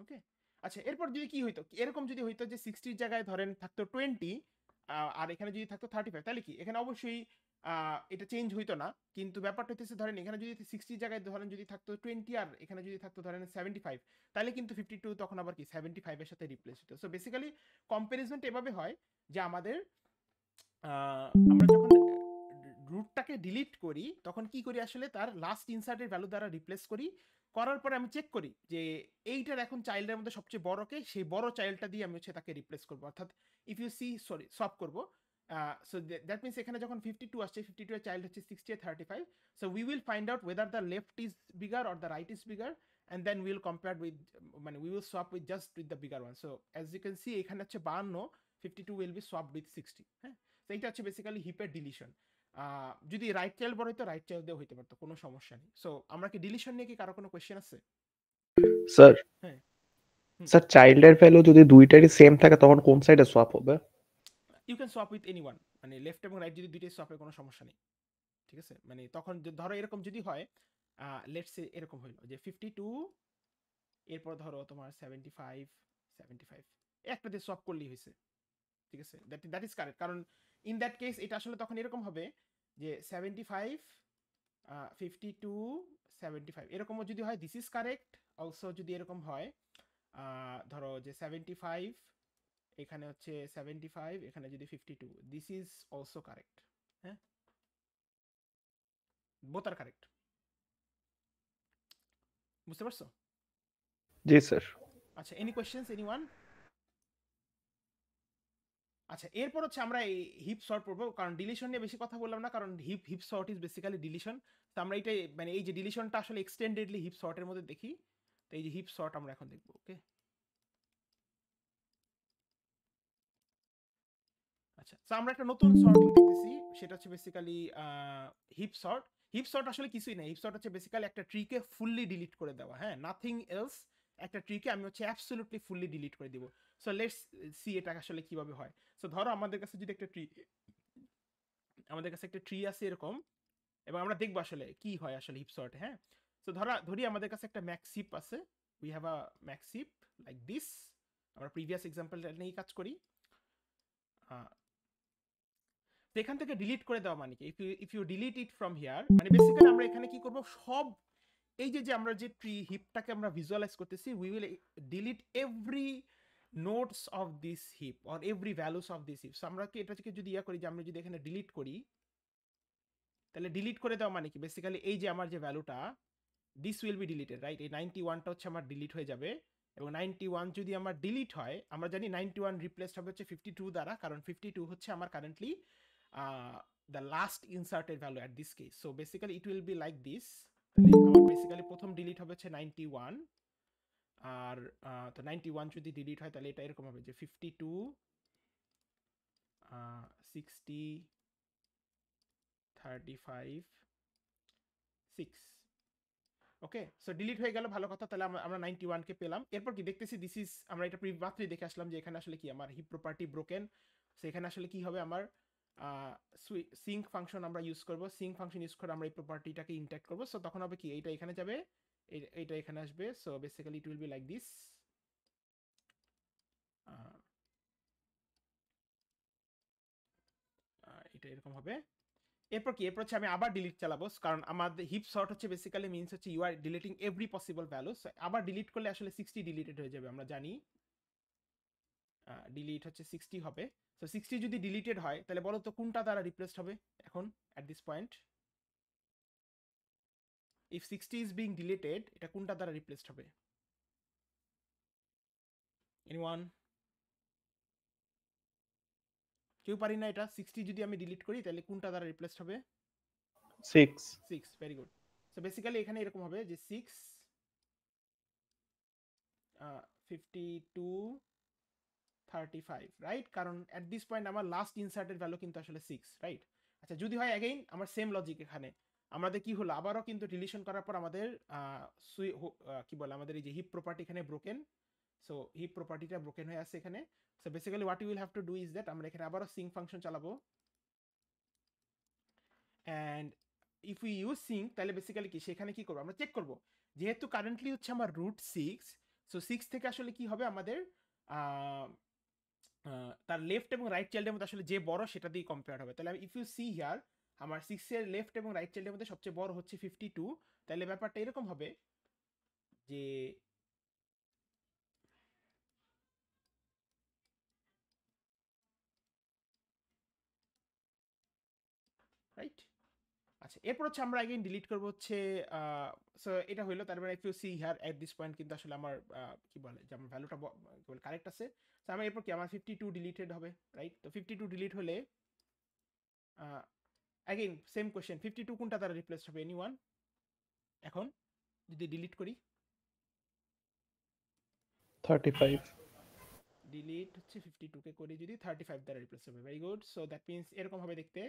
ওকে, আচ্ছা, এরপর যদি কি হইতো, এরকম যদি হইতো যে 60 জায়গায় ধরেন থাকতো 20, আর এখানে যদি থাকতো 35, তাহলে কি এখানে অবশ্যই এটা চেঞ্জ হইতো না। কিন্তু ব্যাপারটা হচ্ছে ধরেন এখানে যদি 60 জায়গায় ধরেন যদি থাকতো 20, আর এখানে যদি থাকতো ধরেন 75, তাহলে কিন্তু 52 তখন আবার কি 75 এর সাথে রিপ্লেস হতো। সো বেসিক্যালি কম্পারিজনটা এভাবে হয় যে আমাদের আমরা যখন রুটটাকে ডিলিট করি তখন কি করি আসলে, তার লাস্ট ইনসার্টের ভ্যালু দ্বারা রিপ্লেস করি। করার পরে আমি চেক করি যে এইটার এখন চাইল্ডের মধ্যে সবচেয়ে বড়কে, সেই বড় চাইল্ডটা দিয়ে আমি হচ্ছে তাকে রিপ্লেস করবো, অর্থাৎ if you see sorry solve করবো। সো দ্যাট মিনস এখানে যখন 52 আসছে, 52 এর চাইল্ড হচ্ছে 60 আর 35। So we will find out whether the left is bigger or the right is bigger, and then we'll compare with মানে we will swap with just with the bigger one. So as you can see এখানে হচ্ছে 52, 52 will be swapped with 60। হ্যাঁ, তো এইটা হচ্ছে basically হিপের deletion. যদি right child বড় হইতো, রাইট চাইল্ড দিয়েও হইতে পারতো, কোনো সমস্যা নেই। সো আমরা কি ডিলিশন নিয়ে কি কারো কোনো কোয়েশ্চেন আছে? স্যার হ্যাঁ, স্যার চাইল্ডের ভ্যালু যদি দুইটারই সেম থাকে তখন কোন সাইডে সোয়াপ হবে? You can swap with anyone, মানে লেফট এবং রাইট যদি দুইটাই সোয়াপের কোনো সমস্যা নেই। ঠিক আছে, মানে তখন ধরো এরকম যদি হয়, লেটস সে এরকম হইলো যে 52, এরপর ধরো তোমার 75, 75 একটা দিয়ে সোয়াপ করলেই হয়েছে। ঠিক আছে, দ্যাট ইজ কারেক্ট, কারণ ইন দ্যাট কেস এটা আসলে তখন এরকম হবে যে 75, 52, 75 এরকমও যদি হয়, দিস ইজ কারেক্ট। অলসো যদি এরকম হয়, ধরো যে 75 এখানে হচ্ছে 75, এখানে যদি 52, দিস ইজ অলসো কারেক্ট। হ্যাঁ, বোথ আর কারেক্ট। বুঝতে পারছো? জি স্যার। আচ্ছা, এনি কোয়েশ্চেন্স এনিওয়ান? আচ্ছা, এরপর হচ্ছে আমরা এই হিপ সর্ট পড়বো, কারণ ডিলিশন নিয়ে বেশি কথা বললাম না, কারণ heap sort is basically deletion. তো আমরা এটাই মানে এই যে ডিলিশনটা আসলে এক্সটেন্ডেডলি হিপ সর্টের মধ্যে দেখি, তো এই যে হিপ সর্ট আমরা এখন দেখবো। ওকে, আচ্ছা, তো আমরা একটা নতুন সর্টিং দেখতেছি, সেটা হচ্ছে basically heap sort. Heap sort আসলে কিছুই না, হিপ সর্ট হচ্ছে বেসিক্যালি একটা ট্রিকে ফুললি ডিলিট করে দেওয়া, হ্যাঁ, নাথিং এলস। একটা ট্রিকে আমি হচ্ছে অ্যাবসলিউটলি ফুললি ডিলিট করে দিব। সো লেটস সি এটা আসলে কিভাবে হয়। সো ধরো আমাদের কাছে যদি একটা ট্রি, আমাদের কাছে একটা ট্রি আছে এরকম, এবং আমরা দেখবো আসলে কি হয় আসলে হিপ সর্টে, হ্যাঁ। তো ধরি আমাদের কাছে একটা ম্যাক্স হিপ আছে, we have a max heap like this. আমরা প্রিভিয়াস এক্সাম্পলটা নিয়েই কাজ করি। তো এখান থেকে ডিলিট করে দেওয়া মানে কি, if you delete it from here, মানে বেসিক্যালি আমরা এখানে কি করব, সব এই যে আমরা যে ট্রি হিপটাকে আমরা ভিজুয়ালাইজ করতেছি, we will delete every nodes of this heap or every values of this heap. So আমরা কি এটা থেকে যদি করি যে আমরা যদি এখানে ডিলিট করি, তাহলে ডিলিট করে দেওয়া মানে কি, বেসিক্যালি এই যে আমার যে ভ্যালুটা, this will B deleted, right. এই 91টা হচ্ছে আমার ডিলিট হয়ে যাবে, এবং 91 যদি আমার ডিলিট হয়, আমরা জানি 91 রিপ্লেসড হবে হচ্ছে 52 দ্বারা, কারণ 52 হচ্ছে আমার currently the last inserted value at this case. So basically it will be like this. তাহলে আমার বেসিক্যালি প্রথম ডিলিট হবে হচ্ছে 91, আর তো 91 যদি ডিলিট হয় তাহলে এটা এরকম হবে যে 52 60 35 6। ওকে, সো ডিলিট হয়ে গেল, ভালো কথা। তাহলে আমরা 91 কে পেলাম। এরপর কি দেখতেছি, দিস ইজ, আমরা এটা মাত্রই দেখে আসলাম যে এখানে আসলে কি আমার হিপ প্রপার্টি ব্রোকেন। সো এখানে আসলে কি হবে, আমার সিঙ্ক ফাংশন আমরা ইউজ করব, সিঙ্ক ফাংশন ইউজ করে আমরা এই প্রপার্টিটাকে ইনট্যাক্ট করব। সো তখন হবে কি, এইটা এখানে যাবে, এইটা এখানে আসবে। So basically it will be like this. এটা এরকম হবে। এরপর কি, এরপর হচ্ছে আমি আবার ডিলিট চালাবো, কারণ আমাদের হিপ সর্ট হচ্ছে বেসিক্যালি মিনস হচ্ছে you are deleting every possible value. আবার ডিলিট করলে আসলে 60 ডিলিটেড হয়ে যাবে, আমরা জানি ডিলিট হচ্ছে 60 হবে। সো 60 যদি ডিলিটেড হয়, তাহলে বলো তো কোনটা দ্বারা রিপ্লেসড হবে এখন at this point. If 60 is being deleted, এটা কোনটা দ্বারা রিপ্লেসড হবে? এনিওয়ান? কেউ পারি না এটা। 60 যদি আমি ডিলিট করি তাহলে কোনটা দ্বারা রিপ্লেসড হবে? 6। 6, ভেরি গুড। সো বেসিক্যালি এখানে এরকম হবে যে 6 52 35, রাইট, কারণ অ্যাট দিস পয়েন্ট আমার লাস্ট ইনসার্টেড ভ্যালু কিন্তু আসলে 6, রাইট। আচ্ছা, যদি হয় অ্যাগেইন আমার সেম লজিক, এখানে আমাদের কি হলো, আবারও কিন্তু ডিলিশন করার পর আমাদের কি বলে, আমাদের এই যে হিপ প্রপার্টি এখানে ব্রোকেন। সো হিপ প্রপার্টিটা ব্রোকেন হয়ে আছে এখানে। So basically what you will have to do is that, আমরা এখানে আবারও সিঙ্ক ফাংশন চালাবো, and if you use sink, তাহলে বেসিক্যালি কি, সেখানে কি করবো, আমরা চেক করবো যেহেতু কারেন্টলি হচ্ছে আমার রুট 6। সো 6 থেকে আসলে কি হবে আমাদের তার লেফট এবং রাইট চাইল্ডের মধ্যে আসলে যে বড় সেটা দিয়ে কম্পেয়ার হবে। তাহলে ইফ ইউ সি হিয়ার, আমার 6 এর লেফট এবং রাইট চাইল্ডের মধ্যে সবচেয়ে বড় হচ্ছে 52। তাহলে ব্যাপারটা এরকম হবে যে রাইট। আচ্ছা, এরপর হচ্ছে আমরা अगेन ডিলিট করব হচ্ছে সো এটা হইলো, তার মানে if you see here at this point কিন্তু আসলে আমার কি বলে যে আমার ভ্যালুটা কি বলে কারেক্ট আছে। সো আমার এরপর কি, আমার 52 ডিলিটেড হবে, রাইট। তো 52 ডিলিট হলে अगेन সেম কোশ্চেন, 52 কোনটা দ্বারা রিপ্লেস হবে এনিওয়ান? এখন যদি ডিলিট করি, 35। ডিলিট হচ্ছে 52 কে করি যদি 35 দ্বারা রিপ্লেস হবে, very good. So that means এরকম হবে দেখতে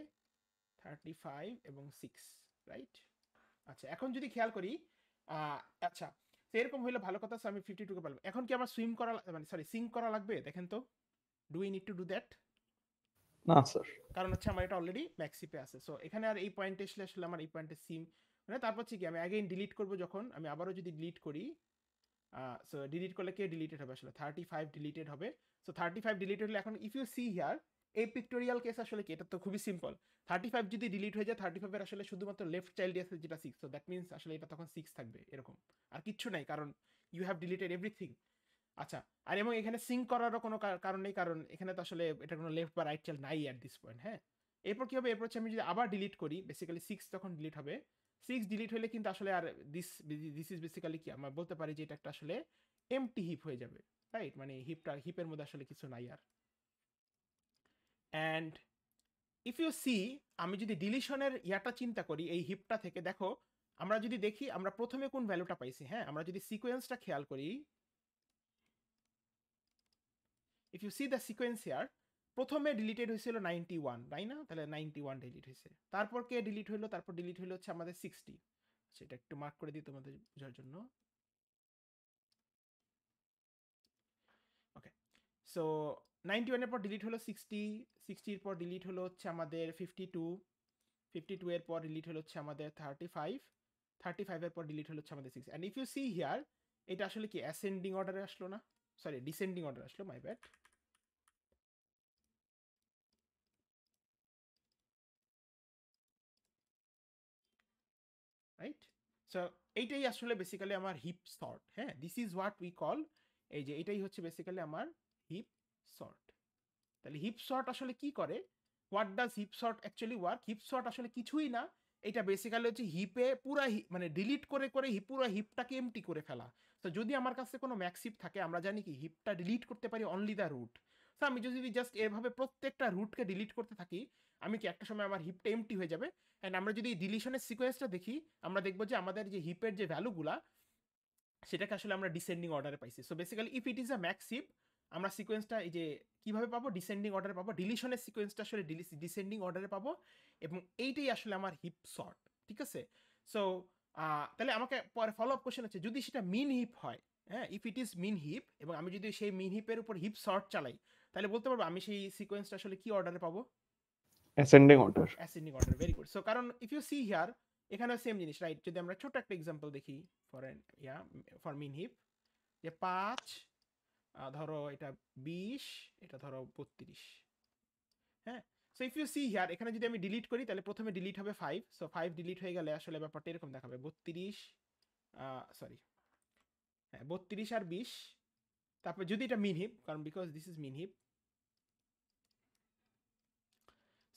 35 এবং 6, রাইট। আচ্ছা, এখন যদি খেয়াল করি, আচ্ছা এরকম হইলে ভালো কথা। আমি 52 কে পারলাম। এখন কি আমার সুইম করা মানে সরি সিঙ্ক করা লাগবে? দেখেন তো, do we need to do that? না স্যার। কারণ হচ্ছে আমার এটা অলরেডি ম্যাক্সিপে আছে। সো এখানে আর এই পয়েন্টে আসলে আমার এই পয়েন্টে সিম মানে, তারপর হচ্ছে কি আমি অ্যাগেইন ডিলিট করব, যখন আমি আবারও যদি ডিলিট করি, সো ডিলিট করলে কে ডিলিটেড হবে আসলে 35 ডিলিটেড হবে। সো 35 ডিলিটেড হলে এখন ইফ ইউ সি হিয়ার, এই পিক্টোরিয়াল কেস আসলে কি, এটা তো খুবই সিম্পল। 35 যদি ডিলিট হয়ে যায়, 35 এর আসলে শুধুমাত্র লেফট চাইল্ড আছে যেটা 6। সো দ্যাট মিন্স আসলে এটা তখন 6 থাকবে এরকম, আর কিচ্ছু নাই, কারণ ইউ হ্যাভ ডিলিটেড এভরিথিং। আচ্ছা, আর এবং এখানে সিঙ্ক করারও কোনো কারণ নেই, কারণ এখানে তো আসলে এটা কোনো লেফট বা রাইট চাইল্ড নাই অ্যাট দিস পয়েন্ট, হ্যাঁ। এরপর কি হবে, এরপর হচ্ছে আমি যদি আবার ডিলিট করি, বেসিক্যালি 6 তখন ডিলিট হবে। 6 ডিলিট হলে কিন্তু আসলে আর দিস ইজ বেসিক্যালি কি আমরা বলতে পারি যে এটা একটা আসলে এমটি হিপ হয়ে যাবে, রাইট? মানে হিপের মধ্যে আসলে কিছু নাই আর। অ্যান্ড ইফ ইউ সি, আমি যদি ডিলিশনের ইয়াটা চিন্তা করি এই হিপটা থেকে, দেখো আমরা যদি দেখি আমরা প্রথমে কোন ভ্যালুটা পাইছি, হ্যাঁ আমরা যদি সিকোয়েন্সটা খেয়াল করি, if you see the sequence here, প্রথমে ডিলিটেড হয়েছিল 91, তাই না? তাহলে 91 ডিলিট হয়েছে, তারপর কে ডিলিট হইলো, তারপর ডিলিট হইলো হচ্ছে আমাদের 60। সেটা একটু মার্ক করে দিই তোমাদের বোঝার জন্য। ওকে, সো 91 এর পর ডিলিট হলো 60, 60 এর পর ডিলিট হলো হচ্ছে আমাদের 52, 52 এর পর ডিলিট হলো হচ্ছে আমাদের 35, 35 এর পর ডিলিট হলো হচ্ছে আমাদের 6। And if you see here, এটা আসলে কি অ্যাসেন্ডিং অর্ডারে আসলো না, সরি ডিসেন্ডিং অর্ডার আসলো, মাই ব্যাড। রাইট? সো এইটাই আসলে বেসিক্যালি আমার হিপ সর্ট, হ্যাঁ this is what we call, এই যে এটাই হচ্ছে বেসিক্যালি আমার হিপ সর্ট। তাহলে হিপ সর্ট আসলে কি করে, what does heap sort actually work? Heap sort আসলে কিছুই না, এটা বেসিক্যালি হচ্ছে হিপে পুরা মানে ডিলিট করে করে পুরো হিপটাকে এমটি করে ফেলা। তো যদি আমার কাছে কোনো ম্যাক্স হিপ থাকে, আমরা জানি কি হিপটা ডিলিট করতে পারি অনলি দ্য রুট। তো আমি যদি জাস্ট এভাবে প্রত্যেকটা রুটকে ডিলিট করতে থাকি, আমি কি একটা সময় আমার হিপটা এমটি হয়ে যাবে। অ্যান্ড আমরা যদি ডিলিশনের সিকোয়েন্সটা দেখি, আমরা দেখবো যে আমাদের যে হিপের যে ভ্যালুগুলা, সেটাকে আসলে আমরা ডিসেন্ডিং অর্ডারে পাইছি। So basically if it is a max heap, আমরা সিকোয়েন্সটা এই যে কিভাবে পাবো, ডিসেন্ডিং অর্ডারে পাবো, ডিলিশনের সিকোয়েন্সটা আসলে ডিসেন্ডিং অর্ডারে পাবো, এবং এইটাই আসলে আমার হিপ সর্ট, ঠিক আছে? সো তাহলে আমাকে পরে ফলো আপ কোশ্চেন হচ্ছে, যদি সেটা মিন হিপ হয়, হ্যাঁ if it is min heap, এবং আমি যদি সেই মিন হিপের উপর হিপ সর্ট চালাই, তাহলে বলতে পারবো আমি সেই সিকোয়েন্সটা আসলে কি অর্ডারে পাবো? Ascending order. Ascending order, very good. So কারণ ইফ ইউ সি হিয়ার, এখানে সেম জিনিস, রাইট? যদি আমরা ছোট একটা এক্সাম্পল দেখি ফর মিন হিপ, যে 5, ধরো এটা 20, এটা ধরো 32, হ্যাঁ। So if you see here, এখানে যদি আমি ডিলিট করি, তাহলে প্রথমে ডিলিট হবে 5, সো 5 ডিলিট হয়ে গেলে আসলে ব্যাপারটা এরকম দেখাবে 32, সরি হ্যাঁ 32 আর 20, তারপর যদি এটা মিন হিপ, কারণ because this is min heap,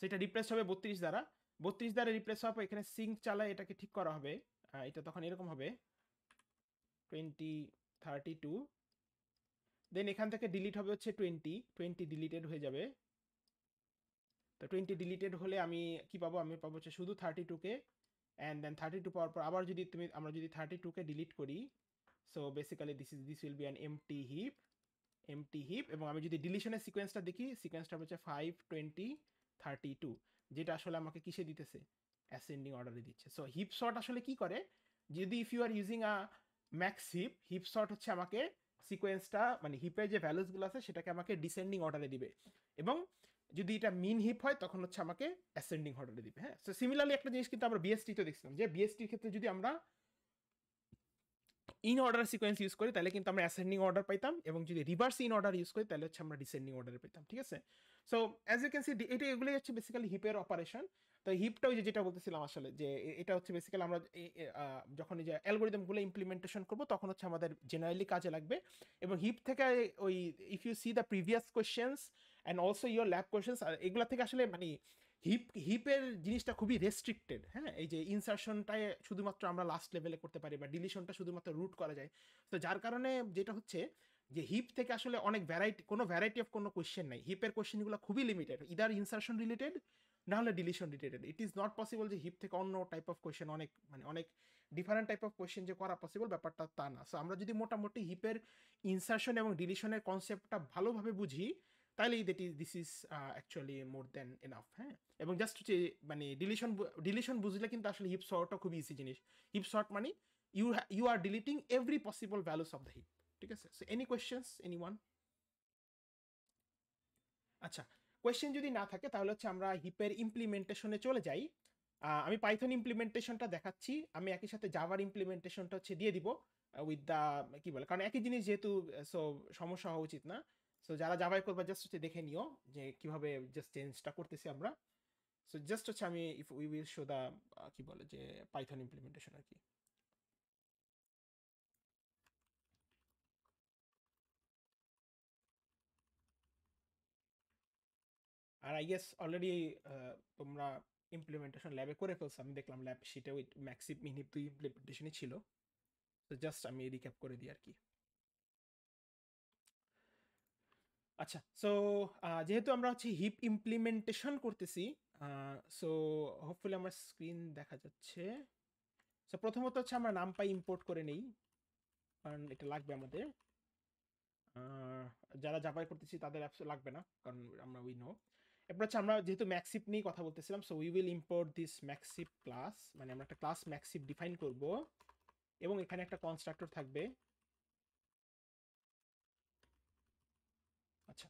সেটা রিপ্লেস হবে 32 দ্বারা, 32 দ্বারা রিপ্লেস হওয়ার পর এখানে সিঙ্ক চালায় এটাকে ঠিক করা হবে, এটা তখন এরকম হবে 20, 32, দেন এখান থেকে ডিলিট হবে হচ্ছে 20 ডিলিটেড হয়ে যাবে। তো 20 ডিলিটেড হলে আমি কি পাবো, আমি পাবো হচ্ছে শুধু 32কে, অ্যান্ড দেন 32 পাওয়ার পর আবার যদি আমরা যদি 32কে ডিলিট করি, so basically this will be an empty heap. এবং আমি যদি ডিলিশনের সিকোয়েন্সটা দেখি, সিকোয়েন্সটা হচ্ছে 5, 20, 32, যেটা আসলে আমাকে কিসে দিতেছে, অ্যাসেন্ডিং অর্ডারে দিচ্ছে। সো হিপ সর্ট আসলে কি করে, যদি if you are using a max heap, heap sort হচ্ছে আমাকে সিকোয়েন্সটা মানে হিপের যে ভ্যালুসগুলো আছে সেটাকে আমাকে ডিসেন্ডিং অর্ডারে দিবে, এবং যদি এটা মিন হিপ হয় তখন হচ্ছে আমাকে অ্যাসেন্ডিং অর্ডারে দিবে, হ্যাঁ। সো সিমিলারলি একটা জিনিস কিন্তু আমরা বিএসটি তে দেখছিলাম, যে বিএসটির ক্ষেত্রে যদি আমরা ইন অর্ডার সিকোয়েন্স ইউজ করি তাহলে কিন্তু আমরা অ্যাসেন্ডিং অর্ডার পাইতাম, এবং যদি রিভার্স ইন অর্ডার ইউজ করি তাহলে হচ্ছে আমরা ডিসেন্ডিং অর্ডারে পেতাম, ঠিক আছে? So as you can see, এটা এগুলোই হচ্ছে বেসিক্যালি হিপের অপারেশন। তো হিপটা ওই যেটা বলতেছিলাম আসলে, যে এটা হচ্ছে বেসিক্যালি আমরা যখন এই যে অ্যালগোরিদমগুলো ইমপ্লিমেন্টেশন করবো তখন হচ্ছে আমাদের জেনারেলি কাজে লাগবে। এবং হিপ থেকে ওই if you see the previous questions and also your lab questions, এগুলা থেকে আসলে মানে হিপের জিনিসটা খুবই রেস্ট্রিক্টেড, হ্যাঁ। এই যে ইনসারশনটাই শুধুমাত্র আমরা লাস্ট লেভেলে করতে পারি, বা ডিলিশনটা শুধুমাত্র রুট করা যায়। তো যার কারণে যেটা হচ্ছে যে হিপ থেকে আসলে অনেক ভ্যারাইটি অফ কোনো কোয়েশ্চেন নাই, হিপের কোয়েশ্চেনগুলো খুবই লিমিটেড, ইদার ইনসারশন রিলেটেড না হলে deletion related. It is not possible যে হিপ থেকে অন্য টাইপ অফ কোয়েশ্চেন, অনেক ডিফারেন্ট টাইপ অফ কোয়েশ্চেন যে করা পসিবল, ব্যাপারটা তা না। সো আমরা যদি মোটামুটি হিপের ইনসারশন এবং ডিলিশনের কনসেপ্টটা ভালোভাবে বুঝি, তাহলে this is actually more than enough, হ্যাঁ। এবং জাস্ট হচ্ছে মানে ডিলিশন বুঝলে কিন্তু আসলে হিপ সর্টটা খুব ইজি জিনিস। হিপ সর্ট মানে you are deleting every possible values of the heap, ঠিক আছে? So any questions, anyone? আচ্ছা, কোয়েশ্চেন যদি না থাকে তাহলে হচ্ছে আমরা হিপের ইমপ্লিমেন্টেশনে চলে যাই। আমি পাইথন ইমপ্লিমেন্টেশনটা দেখাচ্ছি, আমি একই সাথে জাভার ইমপ্লিমেন্টেশনটা হচ্ছে দিয়ে দিব উইথ দ্য কি বলে, কারণ একই জিনিস যেহেতু, সো সমস্যা হওয়া উচিত না। সো যারা জাভাই করবে জাস্ট হচ্ছে দেখে নিও যে কিভাবে জাস্ট চেঞ্জটা করতেছি আমরা। সো জাস্ট হচ্ছে আমি if we will show the কি বলে যে পাইথন ইমপ্লিমেন্টেশন আর কি। আর আই গেস অলরেডি তোমরা ইমপ্লিমেন্টেশন ল্যাবে করে ফেলছো, আমি দেখলাম ল্যাব শিটে ওই ম্যাক্সিপ মিনিট 2 ইমপ্লিমেন্টেশনই ছিল। তো জাস্ট আমি রিক্যাপ করে দিই আর কি। আচ্ছা, সো যেহেতু আমরা হচ্ছে হিপ ইমপ্লিমেন্টেশন করতেছি, সো হোপফুলি আমার স্ক্রিন দেখা যাচ্ছে। সো প্রথমত হচ্ছে আমরা নামপাই ইম্পোর্ট করে নেই, কারণ এটা লাগবে আমাদের। যারা জাভায় করতেছি তাদের অ্যাপস লাগবে না, কারণ আমরা উই নো। এরপর হচ্ছে আমরা যেহেতু ম্যাক্সিপ নিয়ে কথা বলতেছিলাম, so we will import this max heap class, মানে আমরা একটা ক্লাস ম্যাক্সিপ ডিফাইন করব এবং এখানে একটা কনস্ট্রাক্টর থাকবে। আচ্ছা,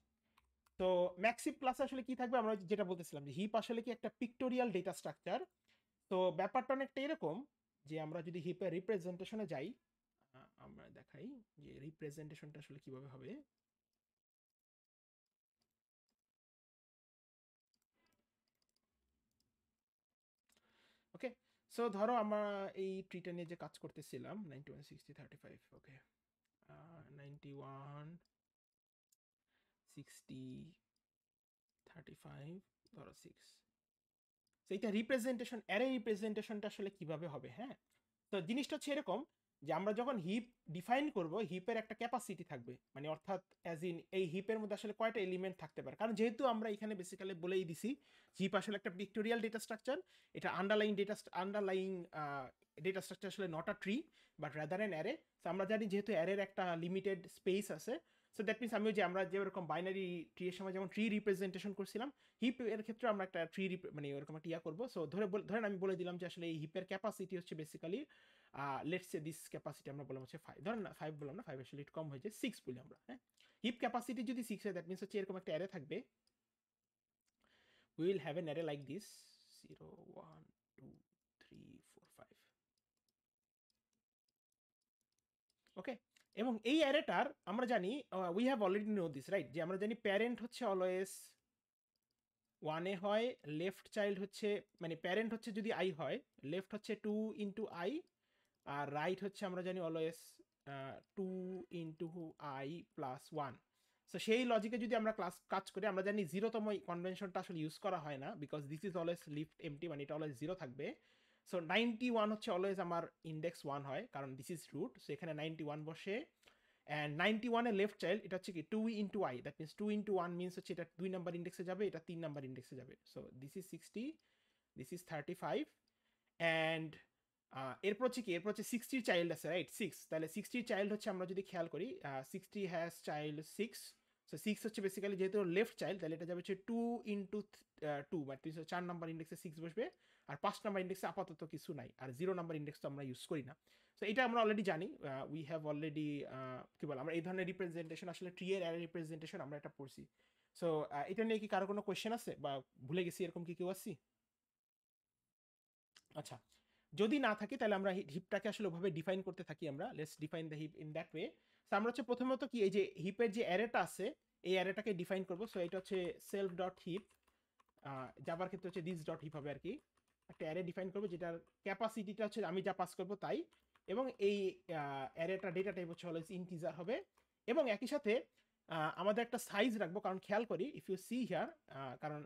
তো ম্যাক্সিপ ক্লাস আসলে কি থাকবে, আমরা যেটা বলতেছিলাম যে হিপ আসলে কি একটা পিক্টোরিয়াল ডেটা স্ট্রাকচার। তো ব্যাপারটা অনেকটা এরকম যে আমরা যদি হিপের রিপ্রেজেন্টেশনে যাই, আমরা দেখাই যে রিপ্রেজেন্টেশনটা আসলে কিভাবে হবে। ওকে, সো ধরো আমরা এই ট্রিটা নিয়ে যে কাজ করতেছিলাম 91 60 35, ওকে, 91 60 35 ধরো 6। তো এইটা রিপ্রেজেন্টেশন, অ্যারে রিপ্রেজেন্টেশনটা আসলে কিভাবে হবে, হ্যাঁ। তো জিনিসটা হচ্ছে এরকম যে আমরা যখন হিপ ডিফাইন করব, হিপের একটা ক্যাপাসিটি থাকবে, মানে অর্থাৎ অ্যাজ ইন এই হিপের মধ্যে আসলে কয়টা এলিমেন্ট থাকতে পারে। কারণ যেহেতু আমরা এখানে বেসিক্যালি বলেই দিছি হিপ আসলে একটা পিক্টোরিয়াল ডেটা স্ট্রাকচার, এটা আন্ডারলাইং ডেটা স্ট্রাকচার আসলে not a tree but rather an array. তো আমরা জানি যেহেতু অ্যারের একটা লিমিটেড স্পেস আছে, সো দ্যাট মিনস আমি যে আমরা যেরকম বাইনারি ট্রি এর সময় যেমন ট্রি রিপ্রেজেন্টেশন করছিলাম, হিপ এর ক্ষেত্রে আমরা একটা ট্রি মানে ওরকম একটা ইয়া করবো। সো ধরেন আমি বলে দিলাম যে আসলে এই হিপের ক্যাপাসিটি হচ্ছে basically let's say this capacity আমরা বললাম হচ্ছে 5, ধরেন না 5 বললাম না, 5 আসলে একটু কম হয়ে যায়, 6 বলি আমরা, হ্যাঁ। হিপ ক্যাপাসিটি যদি 6 হয় দ্যাট মিনস হচ্ছে এরকম একটা অ্যারে থাকবে। We will have an array like this 0 1 2 3 4 5, ওকে। এবং এই অ্যারেটার আমরা জানি, we have already no this right, যে আমরা জানি প্যারেন্ট হচ্ছে অলওয়েজ 1 এ হয়, লেফট চাইল্ড হচ্ছে মানে প্যারেন্ট হচ্ছে যদি আই হয়, লেফট হচ্ছে 2 ইন্টু আই, আর রাইট হচ্ছে আমরা জানি always 2 into I plus 1। So সেই লজিকে যদি আমরা কাজ করি, আমরা জানি 0তম কনভেনশনটা আসলে ইউজ করা হয় না, because this is always left empty, মানে এটা অলওয়েজ 0 থাকবে। সো 91 হচ্ছে অলওয়েজ আমার ইন্ডেক্স 1 হয়, কারণ দিস ইজ রুট, সো এখানে 91 বসে। অ্যান্ড 91 এর লেফট চাইল্ড এটা হচ্ছে কি 2 into I, that means 2 into 1 means হচ্ছে এটা 2 নাম্বার ইন্ডেক্সে যাবে, এটা 3 নাম্বার ইন্ডেক্সে যাবে। So this is 60, this is 35, and এরপর হচ্ছে কি, এরপর হচ্ছে 60 চাইল্ড আছে রাইট 6, তাহলে 60 চাইল্ড হচ্ছে আমরা যদি খেয়াল করি 60 হ্যাজ চাইল্ড 6। সো 6 হচ্ছে বেসিক্যালি যেহেতু লেফট চাইল্ড, তাহলে এটা যাবে হচ্ছে 2 ইন্টু 2, মানে 4 নাম্বার ইন্ডেক্সে 6 বসবে, আর 5 নাম্বার ইন্ডেক্সে আপাতত কিছু নাই, আর 0 নাম্বার ইন্ডেক্স তো আমরা ইউজ করি না। সো এটা আমরা অলরেডি জানি, উই হ্যাভ অলরেডি কি বল, আমরা এই ধরনের রিপ্রেজেন্টেশন আসলে ট্রি এর অ্যারে রিপ্রেজেন্টেশন আমরা এটা পড়ছি। সো এটা নিয়ে কি কারো কোনো কোয়েশ্চেন আছে বা ভুলে গেছি এরকম কি কেউ আসছি? আচ্ছা, যদি না থাকে তাহলে আমরা হিপটাকে আসলে ওভাবে ডিফাইন করতে থাকি, আমরা let's define the hip in that way. So আমরা হচ্ছে প্রথমত কি এই যে হিপের যে অ্যারেটা আছে, এই অ্যারেটাকে ডিফাইন করব। সো এটা হচ্ছে সেলফ ডট হিপ, জাভার ক্ষেত্রে হচ্ছে দিস ডট হিপ হবে আর কি। একটা অ্যারে ডিফাইন করবো যেটার ক্যাপাসিটিটা হচ্ছে আমি যা পাস করবো তাই, এবং এই অ্যারেটা ডেটা টাইপ হচ্ছে অলওয়েজ ইন্টিজার হবে। এবং একই সাথে আমাদের একটা সাইজ রাখবো, কারণ খেয়াল করি ইফ ইউ সি হিয়ার, কারণ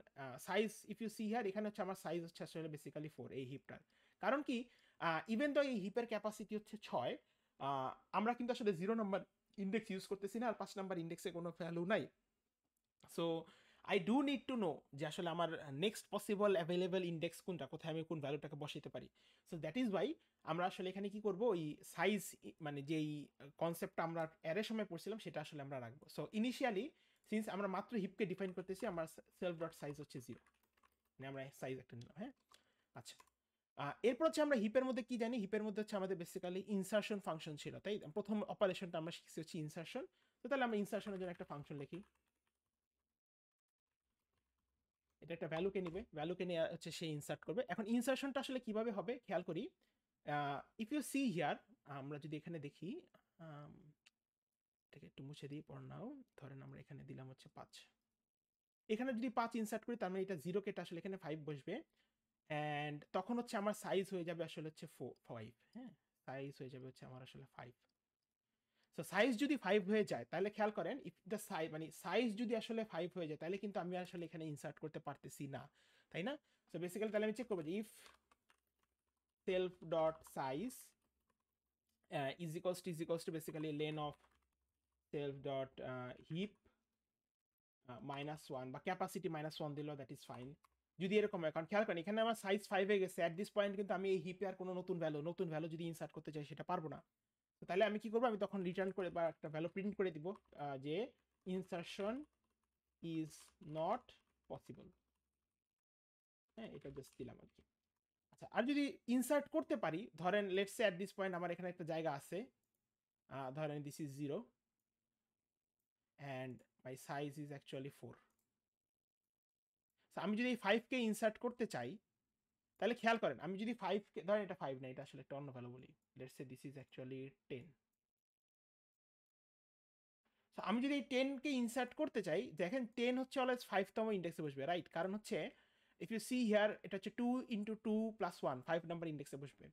size if you see here এখানে হচ্ছে আমার সাইজ হচ্ছে আসলে বেসিক্যালি 4 এই হিপটার। কারণ কি, ইভেন তো এই হিপের ক্যাপাসিটি হচ্ছে 6, আমরা কিন্তু আসলে 0 নাম্বার ইন্ডেক্স ইউজ করতেছি না, আর 5 নাম্বার ইন্ডেক্সে কোনো ভ্যালু নাই। So I do need to know যে আসলে আমার নেক্সট পসিবল অ্যাভেলেবল ইন্ডেক্স কোনটা, কোথায় আমি কোন ভ্যালুটাকে বসাইতে পারি। সো দ্যাট ইজ ওয়াই আমরা আসলে এখানে কি করব, ওই সাইজ মানে যেই কনসেপ্টটা আমরা অ্যারের সময় পড়ছিলাম সেটা আসলে আমরা রাখবো। সো ইনিশিয়ালি সিন্স আমরা মাত্র হিপকে ডিফাইন করতেছি, আমার সেলফ ডট সাইজ হচ্ছে 0, মানে আমরা সাইজ একটা নিলাম, হ্যাঁ। আচ্ছা, এরপর হচ্ছে আমরা হিপের মধ্যে কি জানি, হিপের মধ্যে হচ্ছে আমাদের বেসিক্যালি ইনসারশন ফাংশন ছিল, তাই প্রথম অপারেশনটা আমরা শিখছি হচ্ছে ইনসারশন। তো তাহলে আমরা ইনসারশনের জন্য একটা ফাংশন লিখি, এটা একটা ভ্যালুকে নিবে, ভ্যালুকে নিয়ে হচ্ছে সে ইনসার্ট করবে। এখন ইনসারশনটা আসলে কিভাবে হবে খেয়াল করি, ইফ ইউ সি হিয়ার, আমরা যদি এখানে দেখি, এটাকে একটু মুছে দিই পর নাও, ধরেন আমরা এখানে দিলাম হচ্ছে 5, এখানে যদি 5 ইনসার্ট করি তার মানে এটা 0 কেটে আসলে এখানে 5 বসবে, অ্যান্ড তখন হচ্ছে আমার সাইজ হয়ে যাবে আসলে হচ্ছে 5, হ্যাঁ, সাইজ হয়ে যাবে হচ্ছে আমার আসলে 5। সো সাইজ যদি 5 হয়ে যায় তাহলে খেয়াল করেন, ইফ দ্য সাইজ মানে সাইজ যদি আসলে 5 হয়ে যায় তাহলে কিন্তু আমি আসলে এখানে ইনসার্ট করতে পারতেছি না, তাই না? সো বেসিক্যালি তাহলে আমি চেক করবো যে if self dot size is equals to basically len of self dot heap -1 বা ক্যাপাসিটি -1 দিলেও দ্যাট ইজ ফাইন যদি এরকম হয়। কারণ খেয়াল করেন এখানে আমার সাইজ 5 এ গেছে, অ্যাট দিস পয়েন্ট কিন্তু আমি এই হিপে আর কোনো নতুন ভ্যালু যদি ইনসার্ট করতে চাই সেটা পারবো না। তো তাহলে আমি কি করবো, আমি তখন রিটার্ন করে বা একটা ভ্যালু প্রিন্ট করে দিব যে ইনসারশন ইজ নট পসিবল। হ্যাঁ, এটা জাস্ট দিলাম আর কি। আচ্ছা, আর যদি ইনসার্ট করতে পারি, ধরেন let's say at this point আমার এখানে একটা জায়গা আছে, ধরেন this is 0 and my size is actually 4। আমি যদি এই 5 কে ইনসার্ট করতে চাই তাহলে খেয়াল করেন, আমি যদি 5 কে ধরেন, এটা 5 না, এটা আসলে একটা অন্য ভ্যালু বলি, let's say this is actually 10। আমি যদি এই 10 কে ইনসার্ট করতে চাই, দেখেন 10 হচ্ছে অলওয়েজ 5 তম ইন্ডেক্সে বসবে, রাইট? কারণ হচ্ছে ইফ ইউ সি হিয়ার, এটা হচ্ছে 2 × 2 + 1, 5 নাম্বার ইন্ডেক্সে বসবে।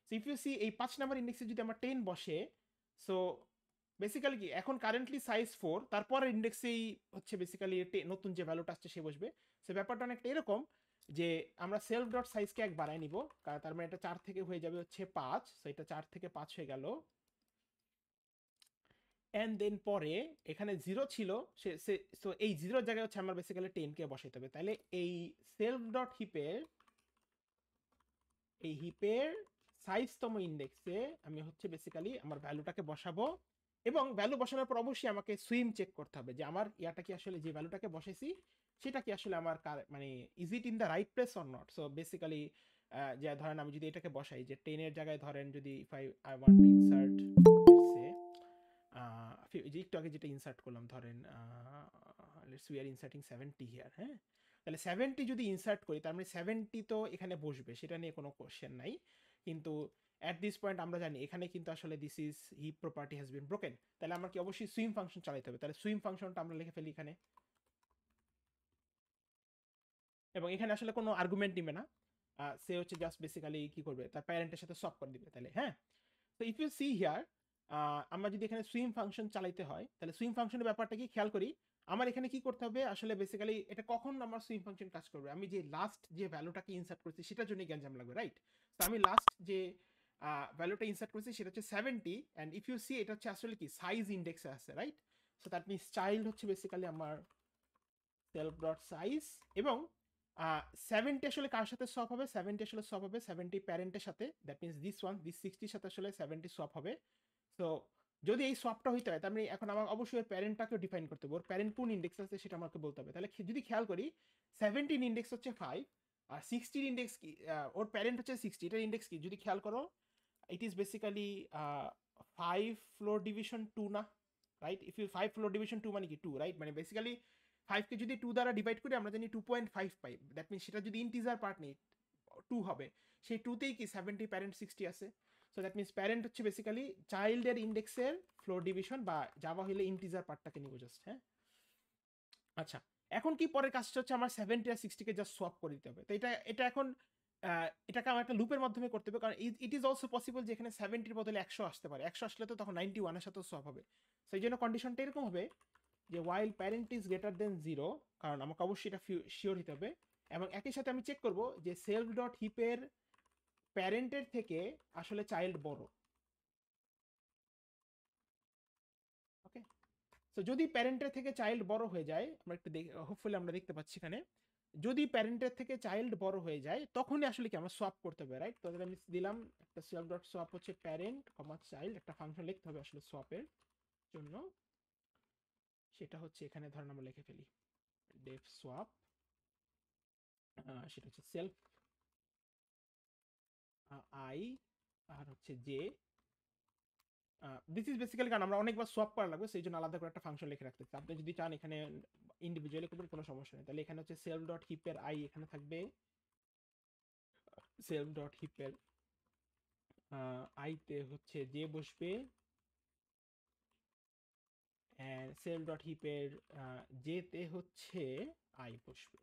সো ইফ ইউ সি এই 5 নাম্বার ইন্ডেক্সে যদি আমার 10 বসে, সো বেসিক্যালি কি এখন কারেন্টলি সাইজ 4, তারপরের ইন্ডেক্সেই হচ্ছে বেসিক্যালি নতুন যে ভ্যালুটা আসছে সে বসবে। সো ব্যাপারটা অনেকটা এরকম যে আমরা সেলফ ডট সাইজকে 1 বাড়ায় নিব, কারণ তার মানে এটা 4 থেকে হয়ে যাবে হচ্ছে 5। সো এটা 4 থেকে 5 হয়ে গেল। এন্ড দেন পরে এখানে 0 ছিল, সো এই 0 জায়গায় হচ্ছে আমার বেসিক্যালি 10 কে বসাইতে হবে। তাহলে এই সেলফ ডট হিপের সাইজতম ইন্ডেক্সে আমি হচ্ছে বেসিক্যালি আমার ভ্যালুটাকে বসাবো, এবং ভ্যালু বসানোর পর অবশ্যই আমাকে সুইম চেক করতে হবে যে আমার ইয়াটা কি আসলে যে ভ্যালুটাকে বসাইছি সেটা কি আসলে আমার মানে is it in the right place or not. So basically যে ধরেন আমি যদি এটাকে বসাই যে 10 এর জায়গায়, ধরেন যদি if I want to insert একটু আগে যেটা ইনসার্ট করলাম, ধরেন let's we are inserting 70 here. হ্যাঁ, তাহলে 70 যদি ইনসার্ট করি তার মানে 70 তো এখানে বসবে, সেটা নিয়ে কোনো কোশ্চেন নাই। কিন্তু অ্যাট দিস পয়েন্ট আমরা জানি এখানে কিন্তু আসলে this is heap property has been broken. তাহলে আমার কি অবশ্যই সুইম ফাংশন চালাতে হবে। তাহলে সুইম ফাংশনটা আমরা লিখে ফেলি এখানে, এবং এখানে আসলে কোনো আর্গুমেন্ট নিবে না, সে হচ্ছে জাস্ট বেসিক্যালি কি করবে, তার প্যারেন্টের সাথে সব করে দিবে। তাহলে হ্যাঁ, তো ইফ ইউ সি হিয়ার, আমরা যদি এখানে সুইম ফাংশন চালাইতে হয় তাহলে সুইম ফাংশনের ব্যাপারটা কি খেয়াল করি। আমার এখানে কি করতে হবে আসলে বেসিক্যালি, এটা কখন আমার সুইম ফাংশন কাজ করবে, আমি যে লাস্ট যে ভ্যালুটাকে ইনসার্ট করছি সেটার জন্য গ্যাঞ্জাম লাগবে, রাইট? তো আমি লাস্ট যে ভ্যালুটা ইনসার্ট করছি সেটা হচ্ছে 70, অ্যান্ড ইফ ইউ সি এটা হচ্ছে আসলে কি সাইজ ইন্ডেক্সে আছে, right? So that means child হচ্ছে বেসিক্যালি আমার সেলফ ডট সাইজ, এবং 70 আসলে কার সাথে সোয়াপ হবে, 70 আসলে সোয়াপ হবে 70 প্যারেন্টের সাথে, দ্যাট মিনস দিস 60 সাথে আসলে 70 সোয়াপ হবে। সো যদি এই সোয়াপটা হইতে হয় তার মানে এখন আমার অবশ্যই ওর প্যারেন্টটাকেও ডিফাইন করতে হবে, ওর প্যারেন্ট কোন ইন্ডেক্স আছে সেটা আমাকে বলতে হবে। তাহলে যদি খেয়াল করি 17 ইন্ডেক্স হচ্ছে 5, আর 60 ইন্ডেক্স কি, ওর প্যারেন্ট হচ্ছে 60, এটার ইন্ডেক্স কি যদি খেয়াল করো, it is basically 5 floor division 2 না, right? If you 5 floor division 2 মানে কি 2, রাইট? মানে বেসিক্যালি 5 কে যদি 2 দ্বারা ডিভাইড করি আমরা জানি 2.5 পাই, দ্যাট মিনস সেটা যদি ইন্টিজার পার্ট নেই 2 হবে, সেই 2 তেই কি 70 প্যারেন্ট 60 আছে। সো দ্যাট মিনস প্যারেন্ট হচ্ছে বেসিক্যালি চাইল্ডের ইন্ডেক্সের ফ্লোর ডিভিশন, বা জাভা হলে ইন্টিজার পার্টটাকে নিব জাস্ট। হ্যাঁ, আচ্ছা, এখন কি পরের কাজটা হচ্ছে আমার 70 আর 60 কে জাস্ট সোয়াপ করে দিতে হবে। তো এটা এখন এটাকে আমার একটা লুপের মাধ্যমে করতে হবে, কারণ ইট ইজ অলসো পসিবল যে এখানে 70 বদলে 100 আসতে পারে, 100 আসলে তো তখন 91 এর সাথে সোয়াপ হবে। সেই জন্য কন্ডিশনটা এরকম হবে যে while parent is greater than 0, কারণ আমাকে অবশ্যই এটা শিওর হতে হবে, এবং একই সাথে আমি চেক করব যে সেলফ ডট হিপের প্যারেন্টের থেকে আসলে চাইল্ড বড়। ওকে, সো যদি প্যারেন্টের থেকে চাইল্ড বড় হয়ে যায়, আমরা একটু হোপফুলি আমরা দেখতে পাচ্ছি এখানে, যদি প্যারেন্টের থেকে চাইল্ড বড় হয়ে যায় তখনই আসলে কি আমরা সোয়াপ করতে হবে, রাইট? তো আমি দিলাম একটা সেলফ ডট সোয়াপ হচ্ছে প্যারেন্ট কমা চাইল্ড, একটা ফাংশন লিখতে হবে আসলে সোয়াপের জন্য, সেটা হচ্ছে এখানে ধরেন আমরা লিখে ফেলি ডেফ সোয়াপ, সেটা হচ্ছে সেলফ আই আর হচ্ছে জে। দিস ইজ বেসিক্যালি কারণ আমরা অনেকবার সোয়াপ করা লাগবে সেই জন্য আলাদা করে একটা ফাংশন লিখে রাখতে চাই। আপনি যদি চান এখানে ইন্ডিভিজুয়ালি করবেন কোনো সমস্যা নেই। তাহলে এখানে হচ্ছে সেলফ ডট হিপের আই এখানে থাকবে, সেলফ ডট হিপের আইতে হচ্ছে জে বসবে, সেলফ ডট হিপের জেতে হচ্ছে আই বসবে,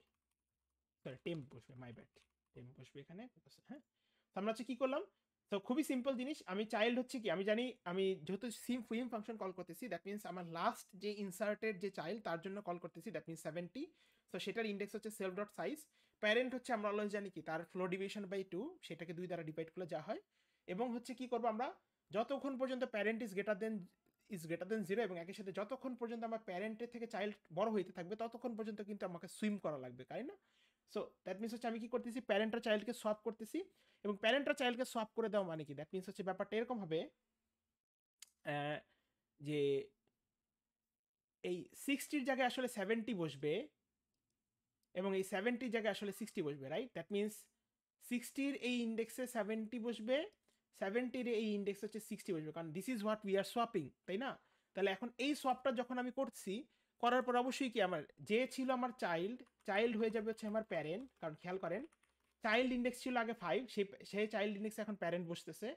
সরি টেম্প বসবে, মাই ব্যাড, টেম্প বসবে এখানে। হ্যাঁ, আমরা হচ্ছে কি করলাম, তো খুবই সিম্পল জিনিস, আমি চাইল্ড হচ্ছে কি আমি জানি, আমি যেহেতু সুইম ফাংশন কল করতেছি দ্যাট মিনস আমার লাস্ট যে ইনসার্টেড যে চাইল্ড তার জন্য কল করতেছি, দ্যাট মিনস 70। তো সেটার ইন্ডেক্স হচ্ছে সেলফ ডট সাইজ, প্যারেন্ট হচ্ছে আমরা অলওয়েজ জানি কি তার ফ্লোর ডিভিশন বাই 2, সেটাকে 2 দ্বারা ডিভাইড করলে যা হয়, এবং হচ্ছে কি করবো আমরা যতক্ষণ পর্যন্ত parent is greater then is greater দেন 0 এবং একই সাথে যতক্ষণ পর্যন্ত আমার প্যারেন্টের থেকে চাইল্ড বড় হইতে থাকবে ততক্ষণ পর্যন্ত কিন্তু আমাকে সুইম করা লাগবে, তাই না? সো দ্যাট মিনস হচ্ছে আমি কি করতেছি, প্যারেন্ট আর চাইল্ডকে সোয়াপ করতেছি, এবং প্যারেন্ট আর চাইল্ডকে সোয়াপ করে দেওয়া মানে কি, দ্যাট মিনস হচ্ছে ব্যাপারটা এরকম হবে যে এই 60-র জায়গায় আসলে 70 বসবে এবং এই 70-র জায়গায় আসলে 60 বসবে, রাইট? দ্যাট মিনস 60-র এই ইন্ডেক্সে 70 বসবে, 70-র এই ইন্ডেক্স হচ্ছে 60 বসবে, কারণ this is what we are swapping, তাই না? তাহলে এখন এই সোয়াপটা যখন আমি করছি, করার পর অবশ্যই কি আমার যে ছিল আমার চাইল্ড হয়ে যাবে হচ্ছে আমার প্যারেন্ট, কারণ খেয়াল করেন চাইল্ড ইন্ডেক্স ছিল আগে 5, সেই চাইল্ড ইন্ডেক্স এখন প্যারেন্ট বসতেছে,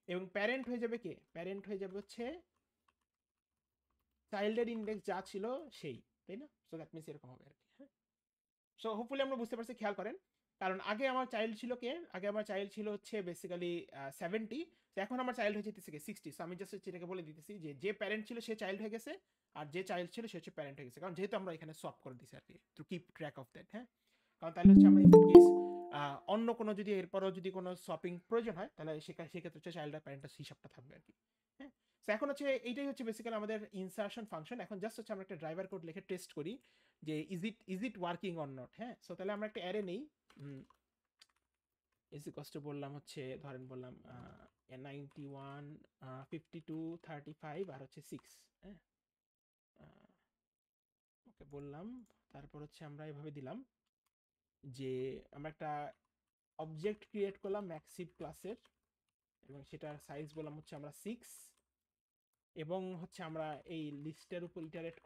এবং প্যারেন্ট হয়ে যাবে কে, প্যারেন্ট হয়ে যাবে হচ্ছে চাইল্ডের ইন্ডেক্স যা ছিল সেই, তাই না? সো দ্যাট মিনস এরকম হবে আর কি, হ্যাঁ। সো হোপফুলি আমরা বুঝতে পারছি, খেয়াল করেন, কারণ আগে আমার চাইল্ড ছিল কে, আগে আমার চাইল্ড ছিল হচ্ছে বেসিক্যালি 70, তো এখন আমার চাইল্ড হয়ে যেতেছে 60। সো আমি জাস্ট এটাকে বলে দিতেছি যে প্যারেন্ট ছিল সে চাইল্ড হয়ে গেছে, আর যে চাইল্ড ছিল সে হচ্ছে প্যারেন্ট হয়ে গেছে, কারণ যেহেতু আমরা এখানে সোয়াপ করে দিছি আর কি, to keep track of that, হ্যাঁ। কারণ তাহলে হচ্ছে আমরা ইন কেস অন্য কোনো যদি এরপরও যদি কোনো সোয়াপিং প্রয়োজন হয়, তাহলে সেক্ষেত্রে হচ্ছে চাইল্ড আর প্যারেন্টের হিসাবটা থাকবে আর কি, হ্যাঁ। তো এখন হচ্ছে এইটাই হচ্ছে বেসিক্যালি আমাদের ইনসারশন ফাংশন। এখন জাস্ট হচ্ছে আমরা একটা ড্রাইভার কোড লিখে টেস্ট করি যে is it working or not, হ্যাঁ। সো তাহলে আমরা একটা অ্যারে নেই, ইজ ইকুয়ালস টু বললাম হচ্ছে ধরেন বললাম 91 52 35 আর হচ্ছে 6, হ্যাঁ। ওকে বললাম, তারপর হচ্ছে আমরা এভাবে দিলাম যে আমরা একটা অবজেক্ট ক্রিয়েট করলাম ম্যাক্সিভ ক্লাসের, এবং সেটার সাইজ বললাম হচ্ছে আমরা 6, এবং হচ্ছে আমরা এই লিস্টের উপর ইটারেট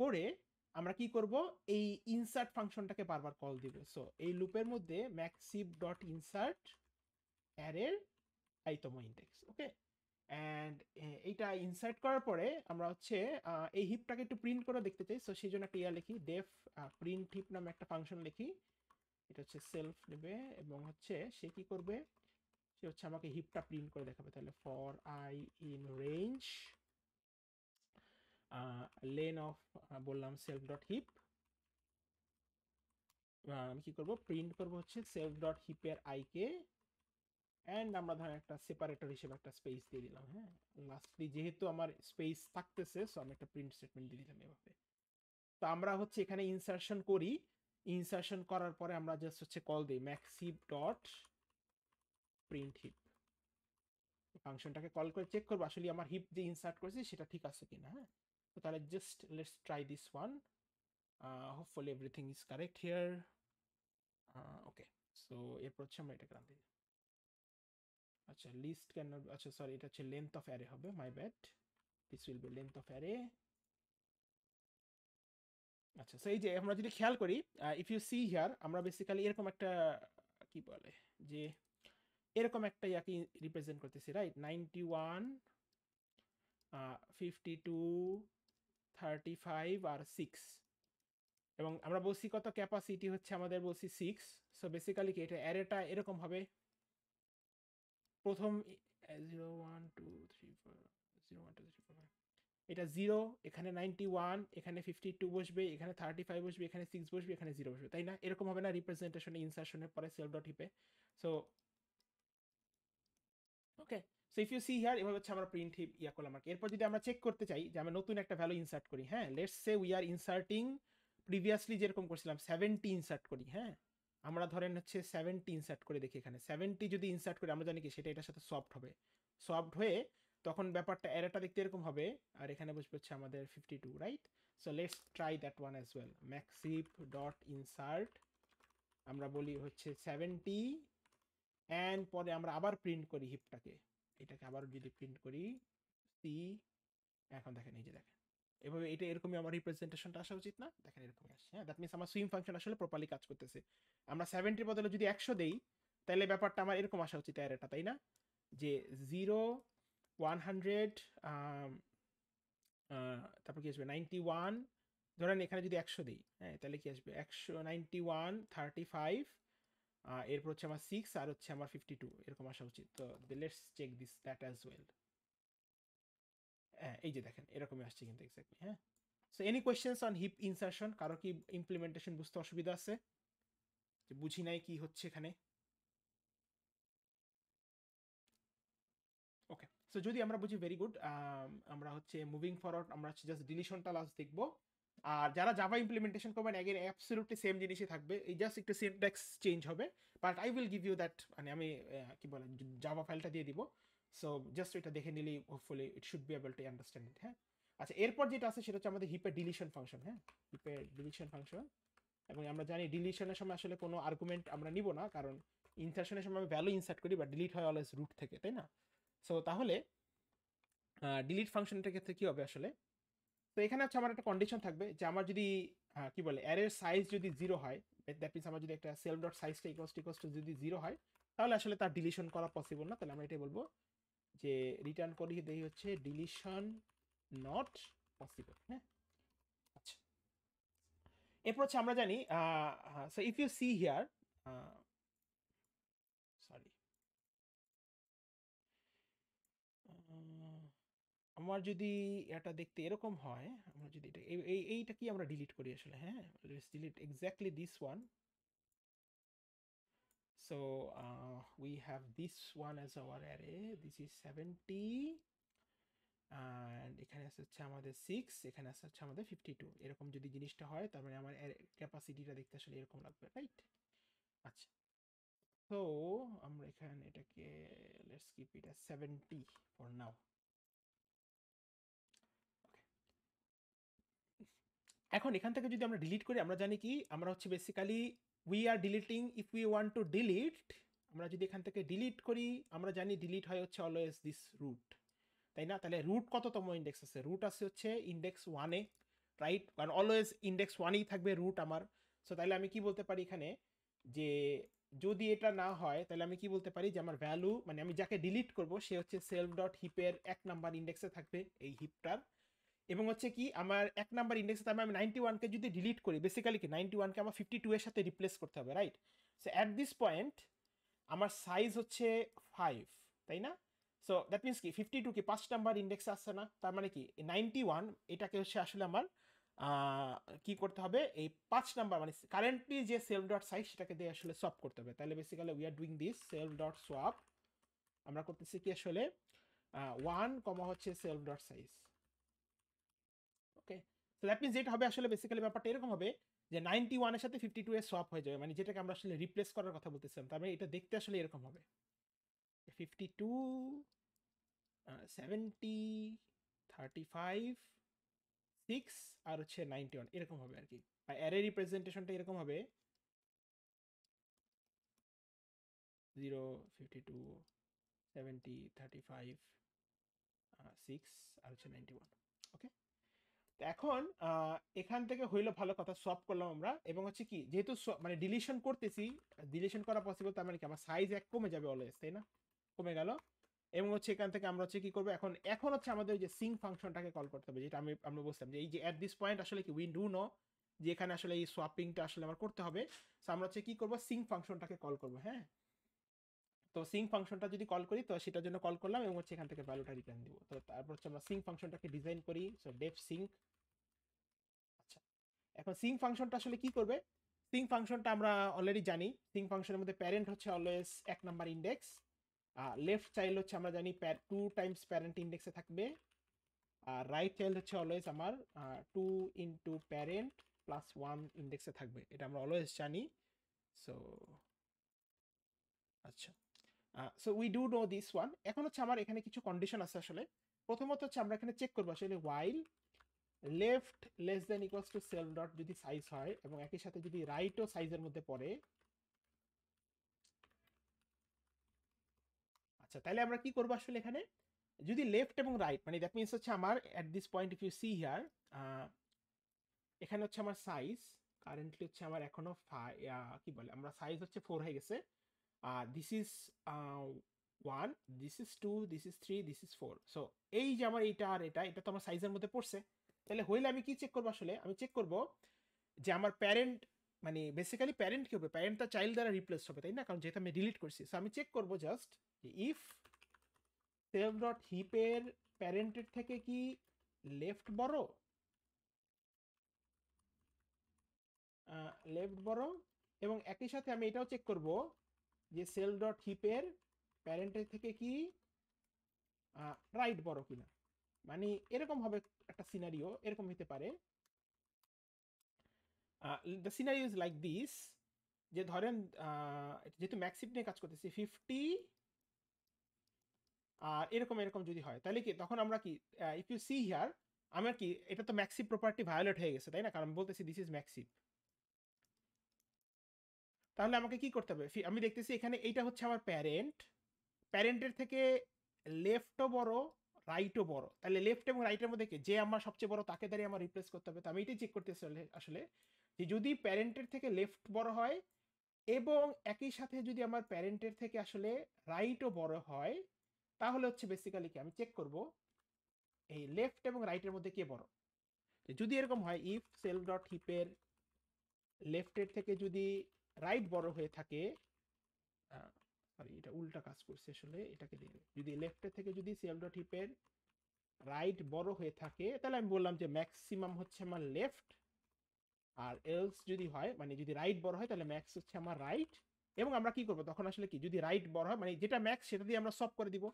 করে আমরা কি করব, এই ইনসার্ট ফাংশনটাকে বারবার কল দিব। সো এই লুপের মধ্যে ম্যাক্সিভ ডট ইনসার্ট অ্যারের আইতম ইন্ডেক্স, ওকে। অ্যান্ড এইটা ইনসার্ট করার পরে আমরা হচ্ছে এই হিপটাকে একটু প্রিন্ট করে দেখতে চাই, সো সেই জন্য একটা লিখি ডেফ প্রিন্ট হিপ নামে একটা ফাংশন লিখি, এটা হচ্ছে সেলফ নেবে, এবং হচ্ছে সে কি করবে, সে হচ্ছে আমাকে হিপটা প্রিন্ট করে দেখাবে। তাহলে for I in range lane of বললাম সেলফ ডট হিপ, আমি কি করব, প্রিন্ট করব হচ্ছে সেলফ ডট হিপের আইকে, অ্যান্ড আমরা ধরেন একটা সেপারেটর হিসেবে একটা স্পেস দিয়ে দিলাম, হ্যাঁ। লাস্টলি যেহেতু আমার স্পেস থাকতেছে, সো আমি একটা প্রিন্ট স্টেটমেন্ট দিয়ে দিলাম এভাবে। তো আমরা হচ্ছে এখানে ইনসারশন করি, ইনসারশন করার পরে আমরা জাস্ট হচ্ছে কল দিই ম্যাক্সিভ ডট প্রিন্ট হিপ, ফাংশনটাকে কল করে চেক করবো আসলে আমার হিপ যে ইনসার্ট করেছি সেটা ঠিক আছে কিনা, হ্যাঁ। তো তাহলে just let's try this one, hopefully everything is correct here, okay. So এরপর হচ্ছে আমরা এটাকে রান দিই। আচ্ছা লিস্ট ক্যান নট, আচ্ছা সরি, এটা হচ্ছে লেন্থ অফ অ্যারে হবে, my bad, this will B length of array. আচ্ছা, সো এই যে আমরা যদি খেয়াল করি, ইফ ইউ সি হিয়ার, আমরা বেসিক্যালি এরকম একটা কি বলে যে এরকম একটা ইয়াকে রিপ্রেজেন্ট করতেছি, রাইট? 91 52 35 আর 6, এবং আমরা বলছি কত ক্যাপাসিটি হচ্ছে আমাদের, বলছি 6। সো বেসিক্যালি কি এটা অ্যারেটা এরকম হবে, প্রথম 0 1 2 3 4 0 1 2 3 4 এটা 0, এখানে 91, এখানে 52 বসবে, এখানে 35 বসবে, এখানে 6 বসবে, এখানে 0 বসবে, তাই না? এরকম হবে না রিপ্রেজেন্টেশনে, ইনসারশনের পরে সেলফ ডট হিপে। So okay, so if you see here, এভাবে হচ্ছে আমরা প্রিন্ট হিপ ইয়া করলাম আর কি। এরপর যদি আমরা চেক করতে চাই যে আমরা নতুন একটা ভ্যালু ইনসার্ট করি, হ্যাঁ, let's say we are inserting previously যেরকম করছিলাম 70 ইনসার্ট করি, হ্যাঁ। আমরা ধরেন হচ্ছে 70 ইনসার্ট করে দেখি, এখানে 70 যদি ইনসার্ট করি আমরা জানি কি সেটা এটার সাথে সফট হবে, সফট হয়ে তখন ব্যাপারটা অ্যারেটা দেখতে এরকম হবে, আর এখানে বসবে হচ্ছে আমাদের 52, right? So let's try that one as well, max heap dot insert, আমরা বলি হচ্ছে 70, অ্যান্ড পরে আমরা আবার প্রিন্ট করি হিপটাকে, এটাকে আবার যদি প্রিন্ট করি সি, এখন দেখেন এই যে দেখেন এভাবে, এটা এরকমই আমার রিপ্রেজেন্টেশনটা আসা উচিত না? দেখেন এরকমই আসছে, হ্যাঁ। দ্যাট মিনস আমার সুইং ফাংশন আসলে প্রপারলি কাজ করতেছে। আমরা 70-র বদলে যদি 100 দেই, তাহলে ব্যাপারটা আমার এরকম আসা উচিত অ্যারেটা, তাই না? যে 0 100 তারপর কি আসবে 91, ধরেন এখানে যদি 100 দিই, হ্যাঁ, তাহলে কি আসবে 191 35, এরপর হচ্ছে আমার 6 আর হচ্ছে আমার 52, এরকম আসা উচিত। তো let's check this that as well, হ্যাঁ, এই যে দেখেন এরকমই আসছে কিন্তু এক্স্যাক্টলি, হ্যাঁ। So any questions on heap insertion? কারো কি ইমপ্লিমেন্টেশন বুঝতে অসুবিধা আছে, যে বুঝি নাই কি হচ্ছে এখানে? ওকে, সো যদি আমরা বুঝি ভেরি গুড, আমরা হচ্ছে মুভিং ফরওয়ার্ড আমরা হচ্ছে জাস্ট ডিলিশনটা লাস্ট দেখবো। আর যারা জাভা ইমপ্লিমেন্টেশন করবেন অ্যাগেন অ্যাবসলিউটলি সেম জিনিসই থাকবে, এই জাস্ট একটু সিনট্যাক্স চেঞ্জ হবে। But I will give you that, মানে আমি কি বলে জাভা ফাইলটা দিয়ে দিব, সো জাস্ট এটা দেখে নিলেই hopefully it should be able to understand it. হ্যাঁ, আচ্ছা এরপর যেটা আছে সেটা হচ্ছে আমাদের হিপের ডিলিশন ফাংশন। হ্যাঁ, হিপের ডিলিশন ফাংশন, এবং আমরা জানি ডিলিশনের সময় আসলে কোনো আর্গুমেন্ট আমরা নিব না, কারণ ইনসার্শনের সময় আমি ভ্যালু ইনসার্ট করি, বা ডিলিট হয় অলওয়েজ রুট থেকে, তাই না? সো তাহলে ডিলিট ফাংশনটার ক্ষেত্রে কি হবে আসলে, তো এখানে হচ্ছে আমার একটা কন্ডিশন থাকবে যে আমার যদি কি বলে অ্যারের সাইজ যদি 0 হয়, দ্যাট মিনস আমার যদি একটা সেলফ ডট সাইজটা ইকুয়ালস টু যদি 0 হয়, তাহলে আসলে তার ডিলিশন করা পসিবল না। তাহলে আমরা এটাই বলবো যে রিটার্ন করি দেই হচ্ছে ডিলিশন নট পসিবল। হ্যাঁ, আচ্ছা এরপর হচ্ছে আমরা জানি so if you see here, sorry আমার যদি এটা দেখতে এরকম হয়, আমরা যদি এটা এইটা কি আমরা ডিলিট করি আসলে। হ্যাঁ, let's delete exactly this one. So we have this one as our array, this is 70, and এখানে আছে হচ্ছে আমাদের 6, এখানে আছে হচ্ছে আমাদের 52। এরকম যদি জিনিসটা হয় তার মানে আমার ক্যাপাসিটিটা দেখতে আসলে এরকম লাগবে, রাইট? আচ্ছা, তো আমরা এখানে এটাকে let's keep it as 70 for now. এখন এখান থেকে যদি আমরা ডিলিট করি, আমরা জানি কি আমরা হচ্ছে basically we R deleting if we want to delete. আমরা যদি এখান থেকে ডিলিট করি, আমরা জানি ডিলিট হয় হচ্ছে অলওয়েজ দিস রুট, তাই না? তাহলে রুট কততম ইন্ডেক্স আছে? রুট আছে হচ্ছে ইন্ডেক্স 1-এ, রাইট? কারণ অলওয়েজ ইন্ডেক্স 1-এই থাকবে রুট আমার। সো তাহলে আমি কি বলতে পারি এখানে, যে যদি এটা না হয় তাহলে আমি কি বলতে পারি যে আমার ভ্যালু, মানে আমি যাকে ডিলিট করব সে হচ্ছে সেলফ ডট হিপের 1 নাম্বার ইন্ডেক্সে থাকবে এই হিপটার, এবং হচ্ছে কি আমার 1 নাম্বার ইন্ডেক্সে তার আমি 91কে যদি ডিলিট করি, বেসিক্যালি কি 91কে আমার 52 এর সাথে রিপ্লেস করতে হবে, right? So at this point আমার সাইজ হচ্ছে 5, তাই না? সো দ্যাট মিনস কি 52 কি 5 নাম্বার ইন্ডেক্সে আসছে না, তার মানে কি 91 এটাকে হচ্ছে আসলে আমার কি করতে হবে, এই 5 নাম্বার মানে কারেন্টলি যে সেলফ ডট সাইজ সেটাকে দিয়ে আসলে সোয়াপ করতে হবে। তাহলে basically we are doing this self dot swap, আমরা করতেছি কি আসলে 1 কমা হচ্ছে self dot size. Okay, so that means যেটা হবে আসলে বেসিক্যালি ব্যাপারটা এরকম হবে যে 91 এর সাথে 52 এর সোয়াপ হয়ে যাবে, মানে যেটাকে আমরা আসলে রিপ্লেস করার কথা বলতেছিলাম। তার মানে এটা দেখতে আসলে এরকম হবে 52 70 35 6 আর হচ্ছে 91 এরকম হবে আর কি। আর অ্যারে রিপ্রেজেন্টেশনটা এরকম হবে 0 52 70 35 6 আর হচ্ছে 91। ওকে, তো এখন এখান থেকে হইলো ভালো কথা, সোয়াপ করলাম আমরা, এবং হচ্ছে কি যেহেতু মানে ডিলিশন করতেছি, ডিলিশন করা পসিবল, তার মানে কি আমার সাইজ 1 কমে যাবে অলওয়েজ, তাই না? কমে গেল, এবং হচ্ছে এখান থেকে আমরা হচ্ছে কি করবো এখন, এখন হচ্ছে আমাদের যে সিং ফাংশনটাকে কল করতে হবে, যেটা আমরা বলছিলাম যে এই যে অ্যাট দিস পয়েন্ট আসলে কি উই ডু নো যে এখানে আসলে এই সোয়াপিংটা আসলে আমার করতে হবে। সো আমরা হচ্ছে কি করবো, সিং ফাংশনটাকে কল করবো। হ্যাঁ, তো সিং ফাংশনটা যদি কল করি তো সেটার জন্য কল করলাম, এবং হচ্ছে এখান থেকে ভ্যালুটা রিটার্ন দিব। তো তারপর হচ্ছে আমরা সিং ফাংশনটাকে ডিজাইন করি, সো ডেফ সিং। আচ্ছা, এখন সিং ফাংশনটা আসলে কি করবে, সিং ফাংশনটা আমরা অলরেডি জানি, সিং ফাংশনের মধ্যে প্যারেন্ট হচ্ছে always 1 number index, left child হচ্ছে আমরা জানি 2 টাইমস প্যারেন্ট ইন্ডেক্সে থাকবে, আর রাইট চাইল্ড হচ্ছে অলওয়েজ আমার 2 ইন্টু প্যারেন্ট প্লাস 1 ইন্ডেক্সে থাকবে, এটা আমরা অলওয়েজ জানি। সো আচ্ছা, so we do know this one. এখন হচ্ছে আমার এখানে কিছু কন্ডিশন আছে আসলে। প্রথমত হচ্ছে আমরা এখানে চেক করবো আসলে while left less than equals to self dot যদি সাইজ হয়, এবং একই সাথে যদি রাইটও সাইজের মধ্যে পড়ে। আচ্ছা, তাহলে আমরা কি করবো আসলে এখানে, যদি লেফট এবং রাইট মানে দ্যাট মিনস হচ্ছে আমার at this point if you see here, এখানে হচ্ছে আমার সাইজ কারেন্টলি হচ্ছে আমার এখনো কি বলে আমরা সাইজ হচ্ছে 4 হয়ে গেছে, this is 1, this is 2, this is 3, this is 4। So এই যে আমার এইটা আর এটা তো আমার সাইজের মধ্যে পড়ছে। তাহলে হইলে আমি কি চেক করবো আসলে, আমি চেক করব যে আমার প্যারেন্ট, মানে বেসিক্যালি প্যারেন্ট কি হবে, প্যারেন্ট তার চাইল্ড দ্বারা রিপ্লেস হবে, তাই না? কারণ যেহেতু আমি ডিলিট করছি। সো আমি চেক করবো জাস্ট ইফ সেলফ ডট হিপের প্যারেন্টের থেকে কি লেফট বড়, লেফট বড়, এবং একই সাথে আমি এটাও চেক করব যে সেলফ ডট হিপের প্যারেন্টের থেকে কি রাইট বড় কিনা, মানে এরকম হবে একটা সিনারিও, এরকম হতে পারে। The scenario is like this, যে ধরেন যেহেতু ম্যাক্সিপ নিয়ে কাজ করতেছি 50 আর এরকম এরকম যদি হয় তাহলে কি তখন আমরা কি ইফ ইউ সি হিয়ার আমার কি এটা তো ম্যাক্সিপ প্রপার্টি ভায়োলেট হয়ে গেছে তাই না, কারণ আমি বলতেছি দিস ইজ ম্যাক্সিপ। তাহলে আমাকে কি করতে হবে, আমি দেখতেছি এখানে এইটা হচ্ছে আমার প্যারেন্ট, প্যারেন্টের থেকে লেফটও বড় রাইটও বড়, তাহলে লেফট এবং রাইটের মধ্যে কি যে আমার সবচেয়ে বড় তাকে দাঁড়িয়ে আমার রিপ্লেস করতে হবে। তো আমি এটাই চেক করতেছি আসলে যে যদি প্যারেন্টের থেকে লেফট বড় হয় এবং একই সাথে যদি আমার প্যারেন্টের থেকে আসলে রাইটও বড় হয়, তাহলে হচ্ছে বেসিক্যালি কি আমি চেক করব এই লেফট এবং রাইটের মধ্যে কে বড়। যদি এরকম হয় ইফ সেলফ ডট হিপের লেফটের থেকে যদি রাইট বড় হয়ে থাকে, সরি এটা উল্টা কাজ করছে আসলে, এটাকে দিয়ে যদি লেফটের থেকে যদি সেলফ ডট হিপের রাইট বড় হয়ে থাকে তাহলে আমি বললাম যে ম্যাক্সিমাম হচ্ছে আমার লেফট, আর এলস যদি হয় মানে যদি রাইট বড় হয় তাহলে ম্যাক্স হচ্ছে আমার রাইট। এবং আমরা কি করব তখন আসলে কি যদি রাইট বড় হয় মানে যেটা ম্যাক্স সেটা দিয়ে আমরা সব করে দিব।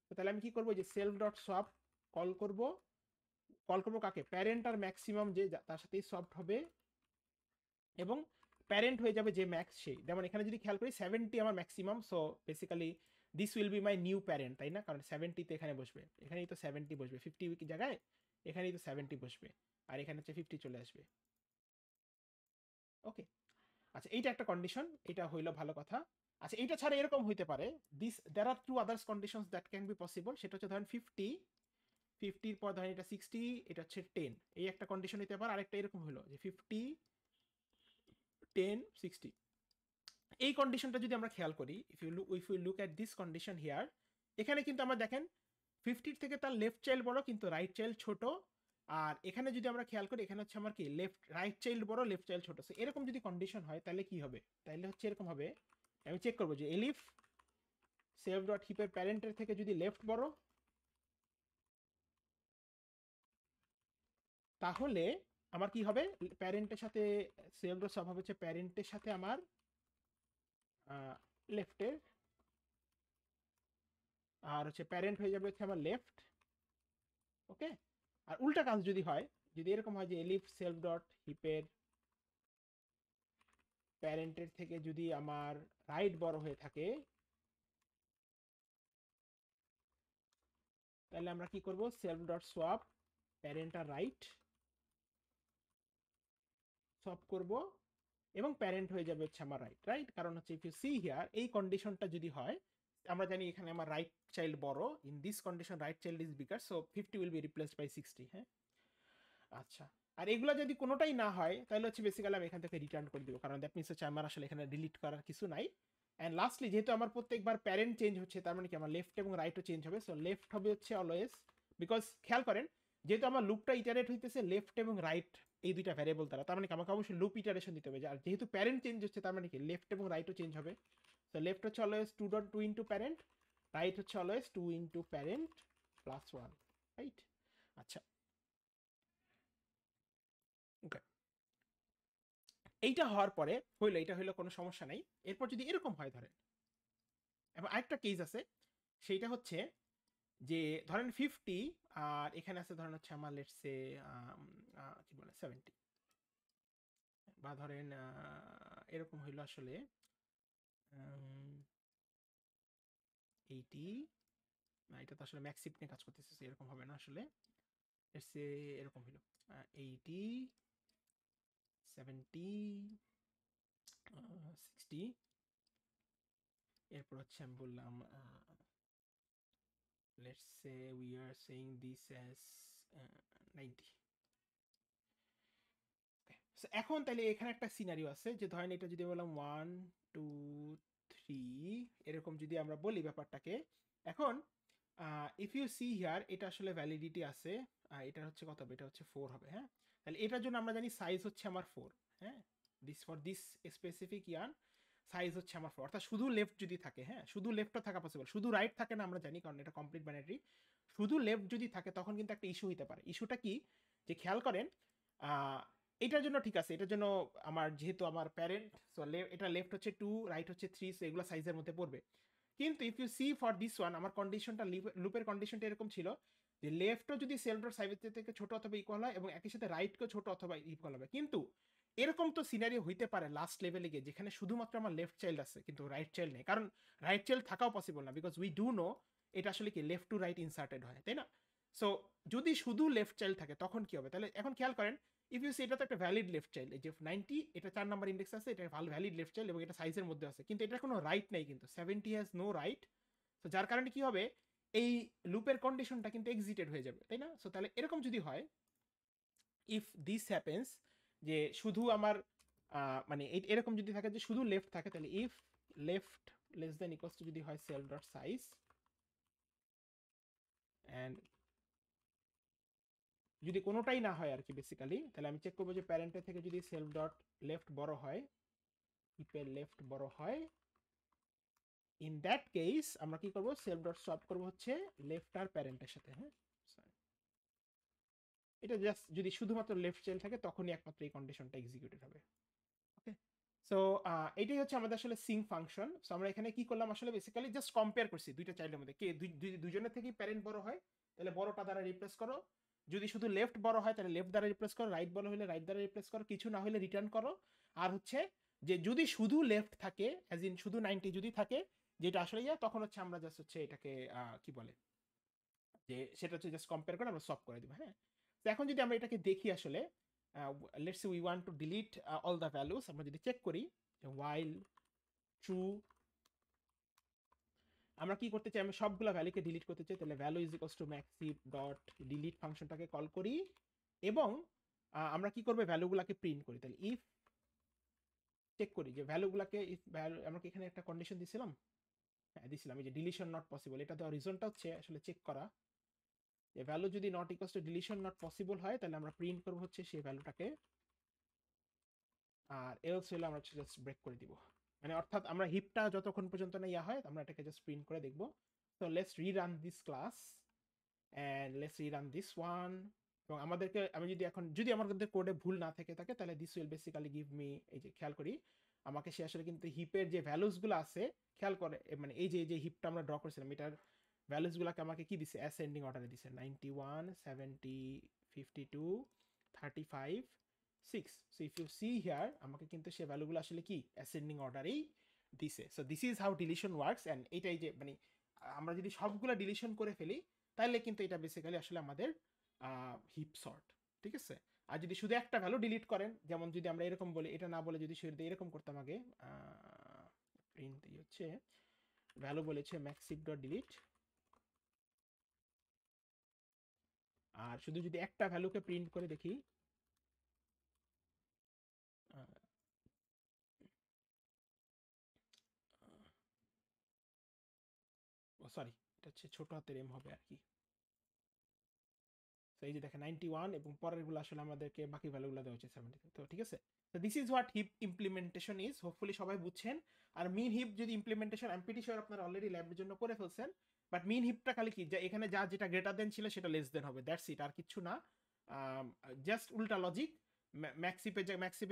তো তাহলে আমি কি করব যে সেলফ ডট সব কল করব কাকে, প্যারেন্ট আর ম্যাক্সিমাম যে তার সাথেই সফট হবে এবং প্যারেন্ট হয়ে যাবে যে ম্যাক্স সেই। যেমন এখানে যদি খেয়াল করি 70 আমার maximum, so basically this will B my new parent তাই না, কারণ 70 তো এখানে বসবে, এখানেই তো 70 বসবে, 50 কি জায়গায় এখানেই তো 70 বসবে আর এখানে হচ্ছে 50 চলে আসবে। ওকে, আচ্ছা এইটা একটা কন্ডিশন, এটা হইলো ভালো কথা। আচ্ছা এইটা ছাড়া এরকম হইতে পারে this there are two others conditions that can be possible, সেটা হচ্ছে ধরেন 50 পর ধরেন এটা 60, এটা হচ্ছে 10, এই একটা কন্ডিশন হইতে পারে। আরেকটা এরকম হলো যে 50 10 60, এই কন্ডিশনটা যদি আমরা খেয়াল করি if you look at this condition here, এখানে কিন্তু আমরা দেখেন 50 থেকে তার লেফট চাইল্ড বড় কিন্তু রাইট চাইল্ড ছোট, আর এখানে যদি আমরা খেয়াল করি এখানে হচ্ছে আমার কি রাইট চাইল্ড বড় লেফট চাইল্ড ছোট। সো এরকম যদি কন্ডিশন হয় তাহলে কি হবে, তাহলে হচ্ছে এরকম হবে, আমি চেক করবো যে এলিফ সেভ ডট হিপের প্যারেন্টের থেকে যদি লেফট বড় তাহলে আমার কি হবে, প্যারেন্টের সাথে সেভ ডট সব হবে হচ্ছে প্যারেন্টের সাথে আমার লেফটের, আর হচ্ছে প্যারেন্ট হয়ে যাবে হচ্ছে আমার লেফট। ওকে, আর উল্টা কাজ যদি হয়, যদি এরকম হয় যে এলিফ সেলফ ডট হিপের প্যারেন্টের থেকে যদি আমার রাইট বড় হয়ে থাকে তাহলে আমরা কি করব সেলফ ডট সোয়াপ প্যারেন্ট আর রাইট সোয়াপ করব এবং প্যারেন্ট হয়ে যাবে হচ্ছে আমার রাইট রাইট, কারণ হচ্ছে ইফ ইউ সি হিয়ার এই কন্ডিশনটা যদি হয় আমরা জানি এখানে আমার রাইট চাইল্ড বড়, in this condition right child is bigger, so 50 will be replaced by 60। হ্যাঁ আচ্ছা, আর এগুলো যদি কোনোটাই না হয় তাহলে হচ্ছে বেসিক্যালি আমি এখান থেকে রিটার্ন করে দিব, কারণ দ্যাট মিনস হচ্ছে আমার আসলে এখানে ডিলিট করার কিছু নাই। অ্যান্ড লাস্টলি যেহেতু আমার প্রত্যেকবার প্যারেন্ট চেঞ্জ হচ্ছে তার মানে কি আমার লেফট এবং রাইটও চেঞ্জ হবে, সো লেফট হবে হচ্ছে অলওয়েজ, বিকজ খেয়াল করেন যেহেতু আমার লুপটা ইটারেট হইতেছে লেফট এবং রাইট এই দুইটা ভ্যারিয়েবল দ্বারা, তার মানে কি আমাকে অবশ্যই লুপ ইটারেশন দিতে হবে, আর যেহেতু প্যারেন্ট চেঞ্জ হচ্ছে তার মানে কি লেফট এবং রাইটও চেঞ্জ হবে। সো লেফট হচ্ছে অলওয়েজ 2 ইন্টু প্যারেন্ট, রাইট হচ্ছে always 2 into parent plus 1, right. আচ্ছা ওকে, এইটা হওয়ার পরে হইলো, এটা হইলো কোনো সমস্যা নাই। এরপর যদি এরকম হয় ধরেন, এবং আরেকটা কেস আছে সেইটা হচ্ছে যে ধরেন 50 আর এখানে আছে ধরেন হচ্ছে আমার লেটস সে কি বলে 70, বা ধরেন এরকম হইলো আসলে 80, না এটা তো আসলে ম্যাক্সিপ নিয়ে কাজ করতেছে এরকম হবে না আসলে, লেটস সে এরকম হইলো 80 70 60, এরপর হচ্ছে আমি বললাম let's say we are saying this as 90। So এখন তাহলে এখানে একটা সিনারিও আছে যে ধরেন এটা যদি বললাম 1 2 3 এরকম যদি আমরা বলি ব্যাপারটাকে, এখন ইফ ইউ সি হিয়ার এটা আসলে ভ্যালিডিটি আছে, এটা হচ্ছে কত হবে, এটা হচ্ছে 4 হবে। হ্যাঁ তাহলে এটার জন্য আমরা জানি সাইজ হচ্ছে আমার 4। হ্যাঁ দিস ফর দিস স্পেসিফিক ইয়ান সাইজ হচ্ছে আমার 4, অর্থাৎ শুধু লেফট যদি থাকে, হ্যাঁ শুধু লেফটও থাকা পসিবল, শুধু রাইট থাকে না আমরা জানি কারণ এটা কমপ্লিট বাইনারি, শুধু লেফট যদি থাকে তখন কিন্তু একটা ইস্যু হতে পারে। ইস্যুটা কি, যে খেয়াল করেন এটার জন্য ঠিক আছে, এটার জন্য আমার যেহেতু আমার প্যারেন্ট, সো এটা লেফট হচ্ছে 2 রাইট হচ্ছে 3, সো এগুলো সাইজের মধ্যে পড়বে, কিন্তু if you see for this one, আমার কন্ডিশনটা লুপের কন্ডিশনটা এরকম ছিল যে লেফটও যদি সেলফ ডট সাইড থেকে ছোট অথবা ইকুয়াল হয় এবং একই সাথে রাইটকেও ছোট অথবা ইকুয়াল হবে। কিন্তু এরকম তো সিনারিও হইতে পারে লাস্ট লেভেলে গিয়ে যেখানে শুধুমাত্র আমার লেফট চাইল্ড আছে কিন্তু রাইট চাইল্ড নেই, কারণ রাইট চাইল্ড থাকাও পসিবল না, বিকজ উই ডু নো এটা আসলে কি লেফট টু রাইট ইনসার্টেড হয়, তাই না? সো যদি শুধু লেফট চাইল্ড থাকে তখন কি হবে? তাহলে এখন খেয়াল করেন, ইফ ইউ সি এটা তো একটা ভ্যালিড লেফট চাইল্ড, এই যে 90 এটা 4 নাম্বার ইন্ডেক্স আছে, এটা ভালো ভ্যালিড লেফট চাইল্ড এবং এটা সাইজের মধ্যে আছে, কিন্তু এটা কোনো রাইট নেই, কিন্তু 70 হ্যাজ নো রাইট। তো যার কারণে কি হবে, এই লুপের কন্ডিশনটা কিন্তু এক্সিটেড হয়ে যাবে, তাই না? সো তাহলে এরকম যদি হয়, ইফ দিস হ্যাপেন্স যে শুধু আমার মানে এরকম যদি থাকে যে শুধু লেফট থাকে, তাহলে if left less than equals to যদি হয় সেলফ ডট সাইজ, এন্ড যদি কোনোটাই না হয় আর কি বেসিক্যালি, তাহলে আমি চেক করবো যে প্যারেন্টের থেকে যদি সেলফ ডট লেফট বড় হয়, হিপের লেফট বড় হয়, ইন দ্যাট কেস আমরা কি করবো, সেলফ ডট সলভ করবো হচ্ছে লেফট আর প্যারেন্টের সাথে। হ্যাঁ, এটা জাস্ট যদি শুধুমাত্র লেফট চাইল্ড থাকে তখনই একমাত্র এই কন্ডিশনটা এক্সিকিউটেড হবে। ওকে, সো এটাই হচ্ছে আমাদের আসলে সিঙ্ক ফাংশন। সো আমরা এখানে কি করলাম আসলে বেসিক্যালি জাস্ট কম্পেয়ার করছি দুইটা চাইল্ডের মধ্যে কে দুইজনের থেকেই প্যারেন্ট বড় হয়, তাহলে বড়টা দ্বারা রিপ্লেস করো, যদি শুধু লেফট বড় হয় তাহলে লেফট দ্বারা রিপ্লেস করো, রাইট বড় হলে রাইট দ্বারা রিপ্লেস করো, কিছু না হলে রিটার্ন করো। আর হচ্ছে যে যদি শুধু লেফট থাকে, অ্যাজ ইন শুধু 90 যদি থাকে, যেটা আসলে তখন হচ্ছে আমরা জাস্ট হচ্ছে এটাকে কি বলে যে সেটা হচ্ছে জাস্ট কম্পেয়ার করে আমরা সলভ করে দিব। হ্যাঁ, তো এখন যদি আমরা এটাকে দেখি আসলে, let's say we want to delete all the values, আমরা যদি চেক করি while true, আমরা কি করতে চাই, আমি সবগুলো ভ্যালুকে ডিলিট করতে চাই, তাহলে value is equals to maxif dot delete ফাংশনটাকে কল করি এবং আমরা কি করব, ভ্যালুগুলোকে প্রিন্ট করি। তাহলে ইফ চেক করি যে ভ্যালুগুলোকে, ইফ ভ্যালু, আমরা কি এখানে একটা কন্ডিশন দিছিলাম? হ্যাঁ দিছিলাম, এই যে ডিলিশন নট পসিবল, এটা দেওয়ার রিজনটা হচ্ছে আসলে চেক করা যে ভ্যালু যদি not equals to deletion not possible হয় তাহলে আমরা প্রিন্ট করব হচ্ছে সেই ভ্যালুটাকে, আর এলস হলে আমরা জাস্ট ব্রেক করে দিব। মানে অর্থাৎ আমরা হিপটা যতক্ষণ পর্যন্ত না ইয়া হয় আমরা এটাকে জাস্ট প্রিন্ট করে দেখব। So let's rerun this class and let's rerun this one, এবং আমাদেরকে, আমি যদি এখন যদি আমাদের কোডে ভুল না থেকে থাকে তাহলে this will basically give me, এই যে খেয়াল করি আমাকে সে আসলে কিন্তু হিপের যে ভ্যালুসগুলো আছে খেয়াল করে, মানে এই যে হিপটা আমরা ড্র করেছিলাম এটার ভ্যালুসগুলোকে আমাকে কি দিছে, অ্যাসেন্ডিং অর্ডারে দিছে 91 70 52 35 6। So if you see here আমাকে কিন্তু সে ভ্যালুগুলো আসলে কি অ্যাসেন্ডিং অর্ডারেই দিছে। So this is how deletion works, and এইটাই যে মানে আমরা যদি সবগুলো ডিলিশন করে ফেলি তাহলে কিন্তু এটা বেসিক্যালি আসলে আমাদের হিপ সর্ট, ঠিক আছে? আর যদি শুধু একটা ভ্যালু ডিলিট করেন, যেমন যদি আমরা এরকম বলি, এটা না বলে যদি শুরুতে এরকম করতাম, আগে প্রিন্ট হচ্ছে ভ্যালু বলেছে maxif ডট ডিলিট, আর শুধু যদি একটা ভ্যালুকে প্রিন্ট করে দেখি, সরি এটা হচ্ছে ছোট হাতের এম হবে আর কি। তো এই যে দেখেন 91 এবং পরের গুলো আসলে আমাদেরকে বাকি ভ্যালুগুলো দেওয়া হচ্ছে 70। তো ঠিক আছে, তো this is what heap implementation is, hopefully সবাই বুঝছেন। আর মিন হিপ যদি ইমপ্লিমেন্টেশন, আমি প্রিটি শিওর আপনারা অলরেডি ল্যাবের জন্য করে ফেলছেন, বাট মিন হিপটা খালি কি, যে এখানে যা যেটা গ্রেটার দেন ছিল সেটা লেস দেন হবে, দ্যাটস ইট, আর কিছু না। জাস্ট উল্টা লজিক, ম্যাক্সিপে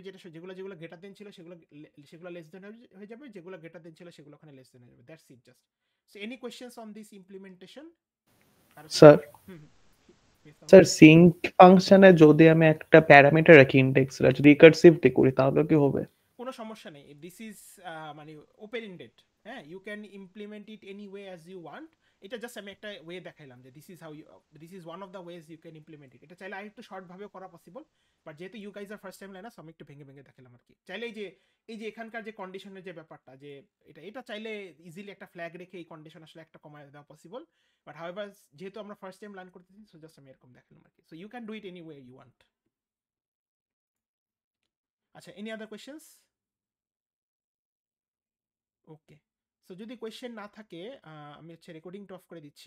যেটা যেগুলো গ্রেটার দেন ছিল সেগুলো লেস দেন হয়ে যাবে, যেগুলো গ্রেটার দেন ছিল সেগুলো ওখানে লেস দেন হয়ে যাবে, that's it just. So any questions on this implementation? Sir, hmm, sir sink ফাংশনে যদি আমি একটা প্যারামিটার রাখি ইনডেক্সটা, যদি রিকার্সিভলি করি তাহলে কি হবে? কোনো সমস্যা নেই, দিস ইজ মানে ওপেন এন্ডেড। হ্যাঁ, you can implement it any way as you want. এটা জাস্ট আমি একটা ওয়ে দেখাইলাম যে this is how you, this is one of the ways you can implement it. এটা চাইলে আর একটু শর্ট ভাবে করা পসিবল, বাট যেহেতু you guys are first time learners আমি একটু ভেঙে ভেঙে দেখালাম আর কি। চাইলে এই যে এখানকার যে কন্ডিশনের যে ব্যাপারটা, যে এটা চাইলে ইজিলি একটা ফ্ল্যাগ রেখে এই কন্ডিশন আসলে একটা কমায় দেওয়া পসিবল, বাট হাউএভার যেহেতু আমরা ফার্স্ট টাইম লার্ন করতেছি, সো জাস্ট আমি এরকম দেখালাম আর কি। So you can do it any way you want. আচ্ছা, any other questions? Okay, so যদি কোয়েশ্চেন না থাকে আমি হচ্ছে রেকর্ডিংটা অফ করে দিচ্ছি।